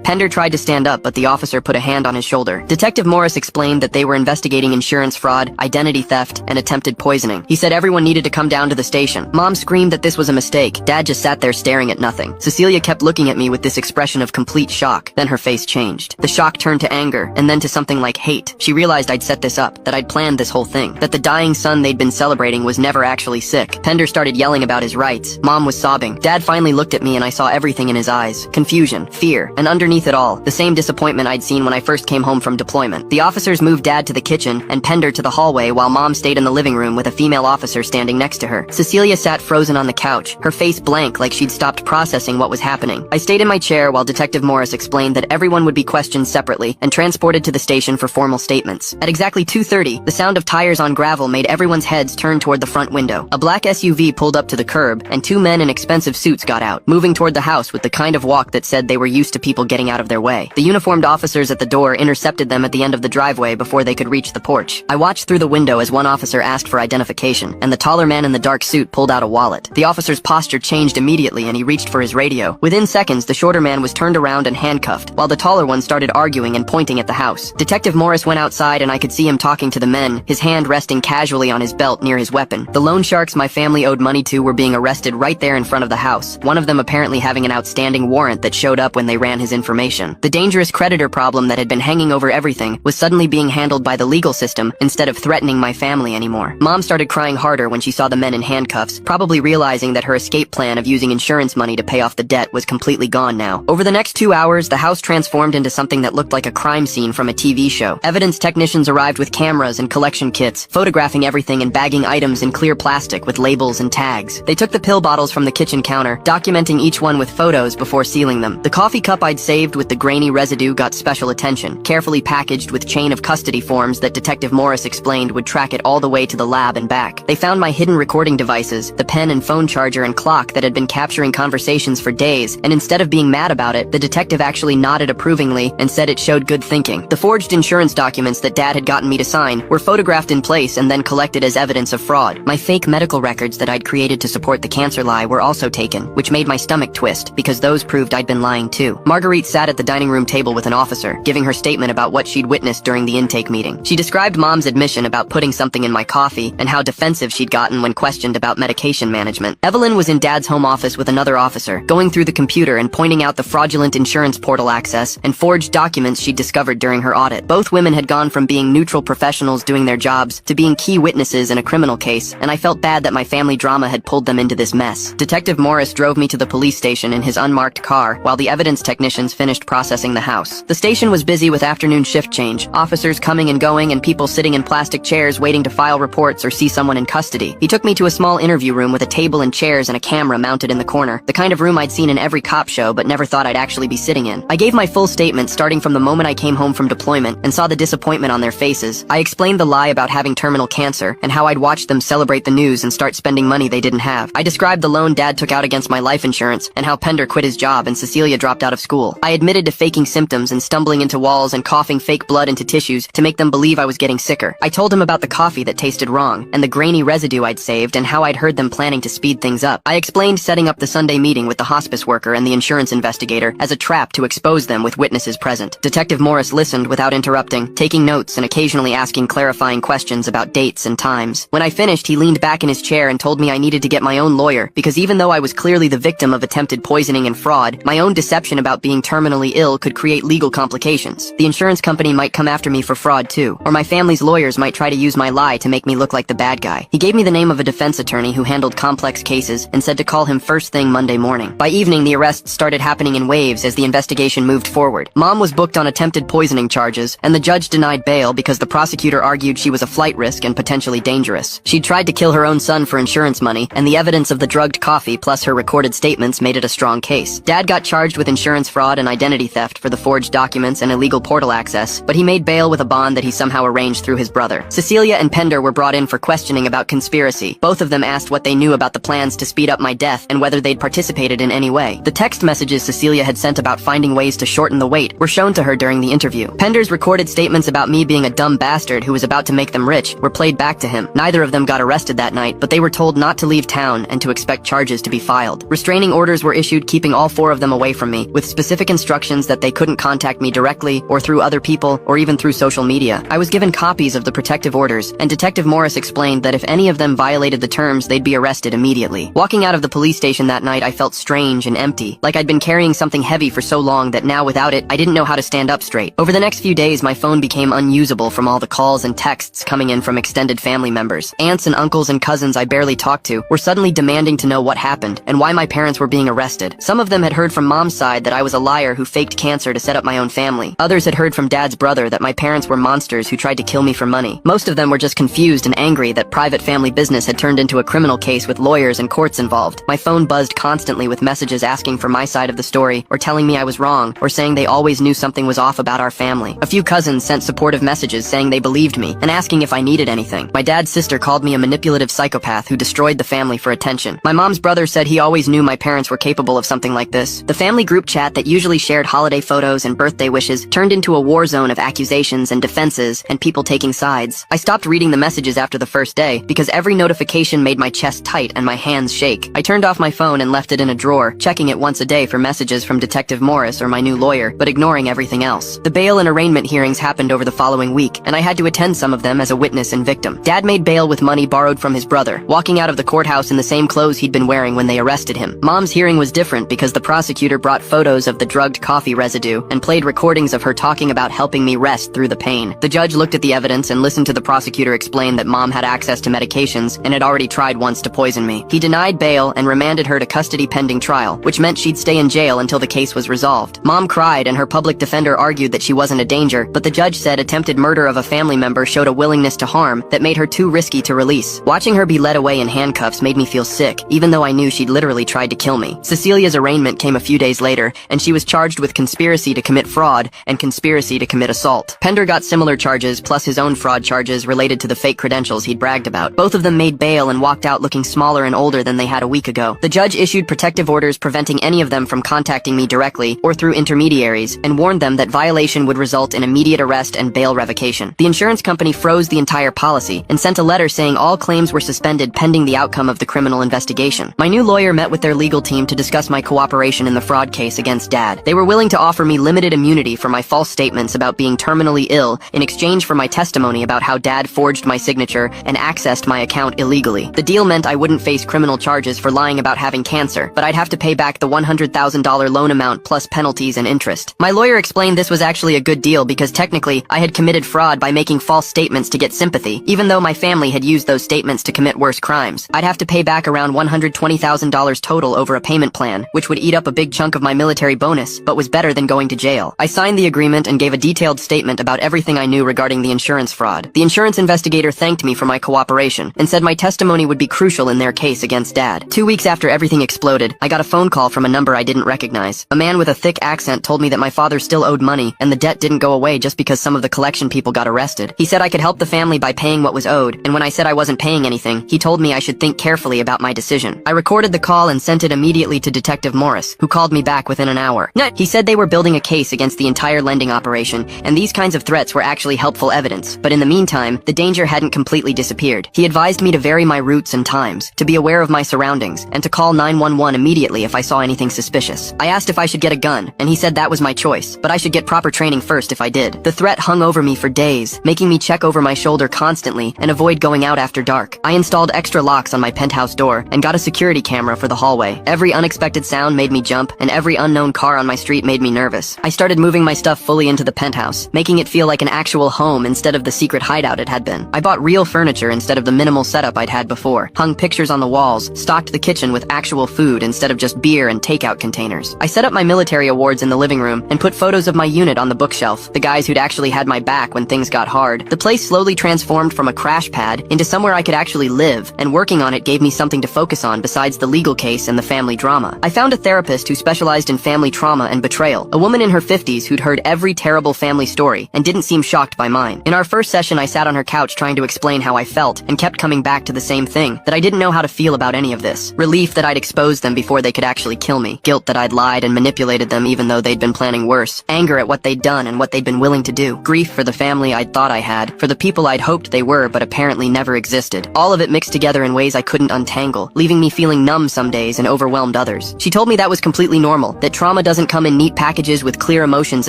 Pender tried to stand up, but the officer put a hand on his shoulder. Detective Morris explained that they were investigating insurance fraud, identity theft, and attempted poisoning. He said everyone needed to come down to the station. Mom screamed that this was a mistake. Dad just sat there staring at nothing. Cecilia kept looking at me with this expression of complete shock. Then her face changed. The shock turned to anger, and then to something like hate. She realized I'd set this up, that I'd planned this whole thing, that the dying son they'd been celebrating was never actually sick. Pender started yelling about his rights. Mom was sobbing. Dad finally looked at me and I saw everything in his eyes. Confusion, fear, and underneath it all, the same disappointment I'd seen when I first came home from deployment. The officers moved Dad to the kitchen and Pender to the hallway while Mom stayed in the living room with a female officer standing next to her. Cecilia sat frozen on the couch, her face blank like she'd stopped processing what was happening. I stayed in my chair while Detective Morris explained that everyone would be questioned separately and transported to the station for formal statements. At exactly 2:30, the sound of tires on gravel made everyone's heads turn toward the front window. A black SUV pulled up to the curb, and two men in expensive suits got out, moving toward the house with the kind of walk that said they were used to people getting out of their way. The uniformed officers at the door intercepted them at the end of the driveway before they could reach the porch. I watched through the window as one officer asked for identification, and the taller man in the dark suit pulled out a wallet. The officer's posture changed immediately and he reached for his radio. Within seconds, the shorter man was turned around and handcuffed, while the taller one started arguing and pointing at the house. Detective Morris went outside and I could see him talking to the men, his hand resting casually on his belt near his weapon. The loan sharks my family owed money to were being arrested right there in front of the house, one of them apparently having an outstanding warrant that showed up when they ran his information. The dangerous creditor problem that had been hanging over everything was suddenly being handled by the legal system instead of threatening my family anymore. Mom started crying harder when she saw the men in handcuffs, probably realizing that her escape plan of using insurance money to pay off the debt was completely gone now. Over the next 2 hours, the house transformed into something that looked like a crime scene from a TV show. Evidence technicians arrived with cameras and collection kits, photographing everything and bagging items in clear plastic with labels and tags. They took the pill bottles from the kitchen counter, documenting each one with photos before sealing them. The coffee cup I'd saved with the grainy residue got special attention, carefully packaged with chain of custody forms that Detective Morris explained would track it all the way to the lab and back. They found my hidden recording devices, the pen and phone charger and clock that had been capturing conversations for days, and instead of being mad about it, the detective actually nodded approvingly and said it showed good thinking. The forged insurance documents that Dad had gotten me to sign were photographed in place and then collected as evidence of fraud. My fake medical records that I'd created to support the cancer lie were also taken, which made my stomach twist, because those proved I'd been lying too. Marguerite sat at the dining room table with an officer, giving her statement about what she'd witnessed during the intake meeting. She described Mom's admission about putting something in my coffee and how defensive she'd gotten when questioned about medication management. Evelyn was in Dad's home office with another officer, going through the computer and pointing out the fraudulent insurance portal access and forged documents she'd discovered during her audit. Both women had gone from being neutral professionals doing their jobs to being key witnesses in a criminal case, and I felt bad that my family drama had pulled them into this mess. Detective Morris drove me to the police station in his unmarked car while the evidence technicians finished processing the house. The station was busy with afternoon shift change, officers coming and going and people sitting in plastic chairs waiting to file reports or see someone in custody. He took me to a small interview room with a table and chairs and a camera mounted in the corner, the kind of room I'd seen in every cop show but never thought I'd actually be sitting in. I gave my full statement starting from the moment I came home from deployment and saw the disappointment on their faces. I explained the lie about having terminal cancer and how I'd watched them celebrate the news and start spending money they didn't have. I described the loan Dad took out against my life insurance and how Pender quit his job and Cecilia dropped out of school. I admitted to faking symptoms and stumbling into walls and coughing fake blood into tissues to make them believe I was getting sicker. I told him about the coffee that tasted wrong and the grainy residue I'd saved and how I'd heard them planning to speed things up. I explained setting up the Sunday meeting with the hospice worker and the insurance investigator as a trap to expose them with witnesses present. Detective Morris listened without interrupting, taking notes and occasionally asking clarifying questions about dates and times. When I finished, he leaned back in his chair and told me I needed to get my own lawyer because even though I was clearly the victim of attempted poisoning and fraud, my own deception about being terminally ill could create legal complications. The insurance company might come after me for fraud too, or my family's lawyers might try to use my lie to make me look like the bad guy. He gave me the name of a defense attorney who handled complex cases and said to call him first thing Monday morning. By evening, the arrests started happening in waves as the investigation moved forward. Mom was booked on attempted poisoning charges, and the judge denied bail because the prosecutor argued she was a flight risk and potentially dangerous. She'd tried to kill her own son for insurance money, and the evidence of the drugged coffee plus her recorded statements made it a strong case. Dad got charged with insurance fraud and identity theft for the forged documents and illegal portal access, but he made bail with a bond that he somehow arranged through his brother. Cecilia and Pender were brought in for questioning about conspiracy. Both of them asked what they knew about the plans to speed up my death and whether they'd participated in any way. The text messages Cecilia had sent about finding ways to shorten the wait were shown to her during the interview. Pender's recorded statements about me being a dumb bastard who was about to make them rich were played back to him. Neither of them got arrested that night, but they were told not to leave town and to expect charges to be filed. Restraining orders were issued, keeping all 4 of them away from me, with specific instructions that they couldn't contact me directly or through other people or even through social media. I was given copies of the protective orders, and Detective Morris explained that if any of them violated the terms, they'd be arrested immediately. Walking out of the police station that night, I felt strange and empty, like I'd been carrying something heavy for so long that now without it, I didn't know how to stand up straight. Over the next few days, my phone became unusable from all the calls and texts coming in from extended family members. Aunts and uncles and cousins I barely talked to were suddenly demanding to know what happened and why my parents were being arrested. Some of them had heard from Mom's side that I was a liar who faked cancer to set up my own family. Others had heard from Dad's brother that my parents were monsters who tried to kill me for money. Most of them were just confused and angry that private family business had turned into a criminal case with lawyers and courts involved. My phone buzzed constantly with messages asking for my side of the story, or telling me I was wrong, or saying they always knew something was off about our family. A few cousins sent supportive messages saying they believed me and asking if I needed anything. My dad's sister called me a manipulative psychopath who destroyed the family for attention. My mom's brother said he always knew my parents were capable of something like this. The family group chat that usually shared holiday photos and birthday wishes turned into a war zone of accusations and defenses and people taking sides. I stopped reading the messages after the first day because every notification made my chest tight and my hands shake. I turned off my phone and left it in a drawer, checking it once a day for messages from Detective Morris or my new lawyer, but ignoring everything else. The bail and arraignment hearings happened over the following week, and I had to attend some of them as a witness and victim. Dad made bail with money borrowed from his brother, walking out of the courthouse in the same clothes he'd been wearing when they arrested him. Mom's hearing was different because the prosecutor brought photos of the drugged coffee residue and played recordings of her talking about helping me rest through the pain. The judge looked at the evidence and listened to the prosecutor explain that Mom had access to medications and had already tried once to poison me. He denied bail and remanded her to custody pending trial, which meant she'd stay in jail until the case was resolved. Mom cried and her public defender argued that she wasn't a danger, but the judge said attempted murder of a family member showed a willingness to harm that made her too risky to release. Watching her be led away in handcuffs made me feel sick, even though I knew she'd literally tried to kill me. Cecilia's arraignment came a few days later, and she was charged with conspiracy to commit fraud and conspiracy to commit assault. Pender got similar charges, plus his own fraud charges related to the fake credentials he'd bragged about. Both of them made bail and walked out looking smaller and older than they had a week ago. The judge issued protective orders preventing any of them from contacting me directly or through intermediaries, and warned them that violation would result in immediate arrest and bail revocation. The insurance company froze the entire policy and sent a letter saying all claims were suspended pending the outcome of the criminal investigation. My new lawyer met with their legal team to discuss my cooperation in the fraud case against Dad. They were willing to offer me limited immunity for my false statements about being terminally ill in exchange for my testimony about how Dad forged my signature and accessed my account illegally. The deal meant I wouldn't face criminal charges for lying about having cancer, but I'd have to pay back the $100,000 loan amount plus penalties and interest. My lawyer explained this was actually a good deal because technically I had committed fraud by making false statements to get sympathy, even though my family had used those statements to commit worse crimes. I'd have to pay back around $120,000 total over a payment plan, which would eat up a big chunk of my military bonus, but was better than going to jail. I signed the agreement and gave a detailed statement about everything I knew regarding the insurance fraud. The insurance investigator thanked me for my cooperation and said my testimony would be crucial in their case against Dad. 2 weeks after everything exploded, I got a phone call from a number I didn't recognize. A man with a thick accent told me that my father still owed money and the debt didn't go away just because some of the collection people got arrested. He said I could help the family by paying what was owed, and when I said I wasn't paying anything, he told me I should think carefully about my decision. I recorded the call and sent it immediately to Detective Morris, who called me back within an hour. He said they were building a case against the entire lending operation, and these kinds of threats were actually helpful evidence, but in the meantime, the danger hadn't completely disappeared. He advised me to vary my routes and times, to be aware of my surroundings, and to call 911 immediately if I saw anything suspicious. I asked if I should get a gun, and he said that was my choice, but I should get proper training first if I did. The threat hung over me for days, making me check over my shoulder constantly and avoid going out after dark. I installed extra locks on my penthouse door and got a security camera for the hallway. Every unexpected sound made me jump, and every unknown car on my street made me nervous. I started moving my stuff fully into the penthouse, making it feel like an actual home instead of the secret hideout it had been. I bought real furniture instead of the minimal setup I'd had before, hung pictures on the walls, stocked the kitchen with actual food instead of just beer and takeout containers. I set up my military awards in the living room and put photos of my unit on the bookshelf, the guys who'd actually had my back when things got hard. The place slowly transformed from a crash pad into somewhere I could actually live, and working on it gave me something to focus on besides the legal case and the family drama. I found a therapist who specialized in family trauma and betrayal, a woman in her 50s who'd heard every terrible family story and didn't seem shocked by mine. In our first session, I sat on her couch trying to explain how I felt and kept coming back to the same thing, that I didn't know how to feel about any of this. Relief that I'd exposed them before they could actually kill me. Guilt that I'd lied and manipulated them even though they'd been planning worse. Anger at what they'd done and what they'd been willing to do. Grief for the family I'd thought I had, for the people I'd hoped hoped they were, but apparently never existed. All of it mixed together in ways I couldn't untangle, leaving me feeling numb some days and overwhelmed others. She told me that was completely normal, that trauma doesn't come in neat packages with clear emotions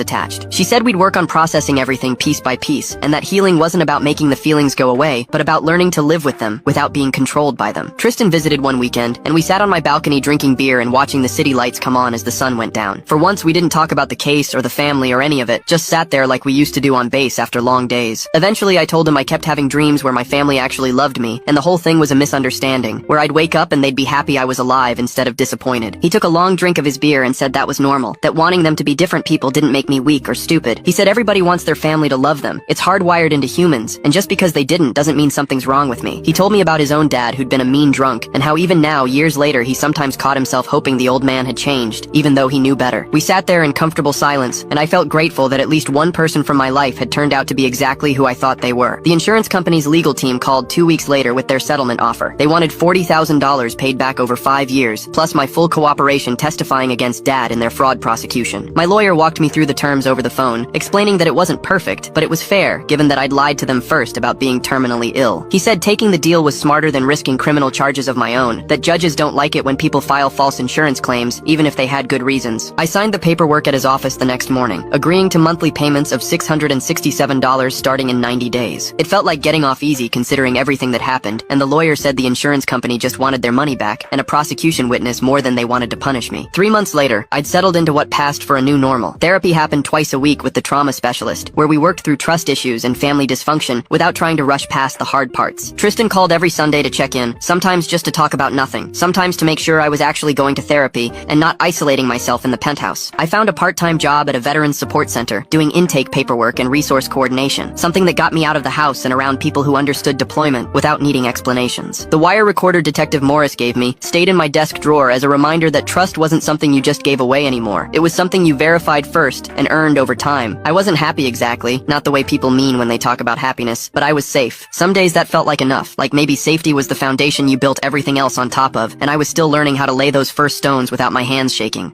attached. She said we'd work on processing everything piece by piece, and that healing wasn't about making the feelings go away, but about learning to live with them without being controlled by them. Tristan visited one weekend, and we sat on my balcony drinking beer and watching the city lights come on as the sun went down. For once, we didn't talk about the case or the family or any of it, just sat there like we used to do on base after long days. Eventually, I told him I kept having dreams where my family actually loved me, and the whole thing was a misunderstanding, where I'd wake up and they'd be happy I was alive instead of disappointed. He took a long drink of his beer and said that was normal, that wanting them to be different people didn't make me weak or stupid. He said everybody wants their family to love them. It's hardwired into humans, and just because they didn't doesn't mean something's wrong with me. He told me about his own dad who'd been a mean drunk, and how even now, years later, he sometimes caught himself hoping the old man had changed, even though he knew better. We sat there in comfortable silence, and I felt grateful that at least one person from my life had turned out to be exactly who I thought they were. The insurance company's legal team called 2 weeks later with their settlement offer. They wanted $40,000 paid back over 5 years, plus my full cooperation testifying against Dad in their fraud prosecution. My lawyer walked me through the terms over the phone, explaining that it wasn't perfect, but it was fair, given that I'd lied to them first about being terminally ill. He said taking the deal was smarter than risking criminal charges of my own, that judges don't like it when people file false insurance claims, even if they had good reasons. I signed the paperwork at his office the next morning, agreeing to monthly payments of $667 starting in 90 days. It felt like getting off easy considering everything that happened, and the lawyer said the insurance company just wanted their money back, and a prosecution witness more than they wanted to punish me. 3 months later, I'd settled into what passed for a new normal. Therapy happened twice a week with the trauma specialist, where we worked through trust issues and family dysfunction without trying to rush past the hard parts. Tristan called every Sunday to check in, sometimes just to talk about nothing, sometimes to make sure I was actually going to therapy and not isolating myself in the penthouse. I found a part-time job at a veterans support center, doing intake paperwork and resource coordination, something that got me out of the house and around people who understood deployment without needing explanations. The wire recorder Detective Morris gave me stayed in my desk drawer as a reminder that trust wasn't something you just gave away anymore. It was something you verified first and earned over time. I wasn't happy exactly, not the way people mean when they talk about happiness, but I was safe. Some days that felt like enough, like maybe safety was the foundation you built everything else on top of, and I was still learning how to lay those first stones without my hands shaking.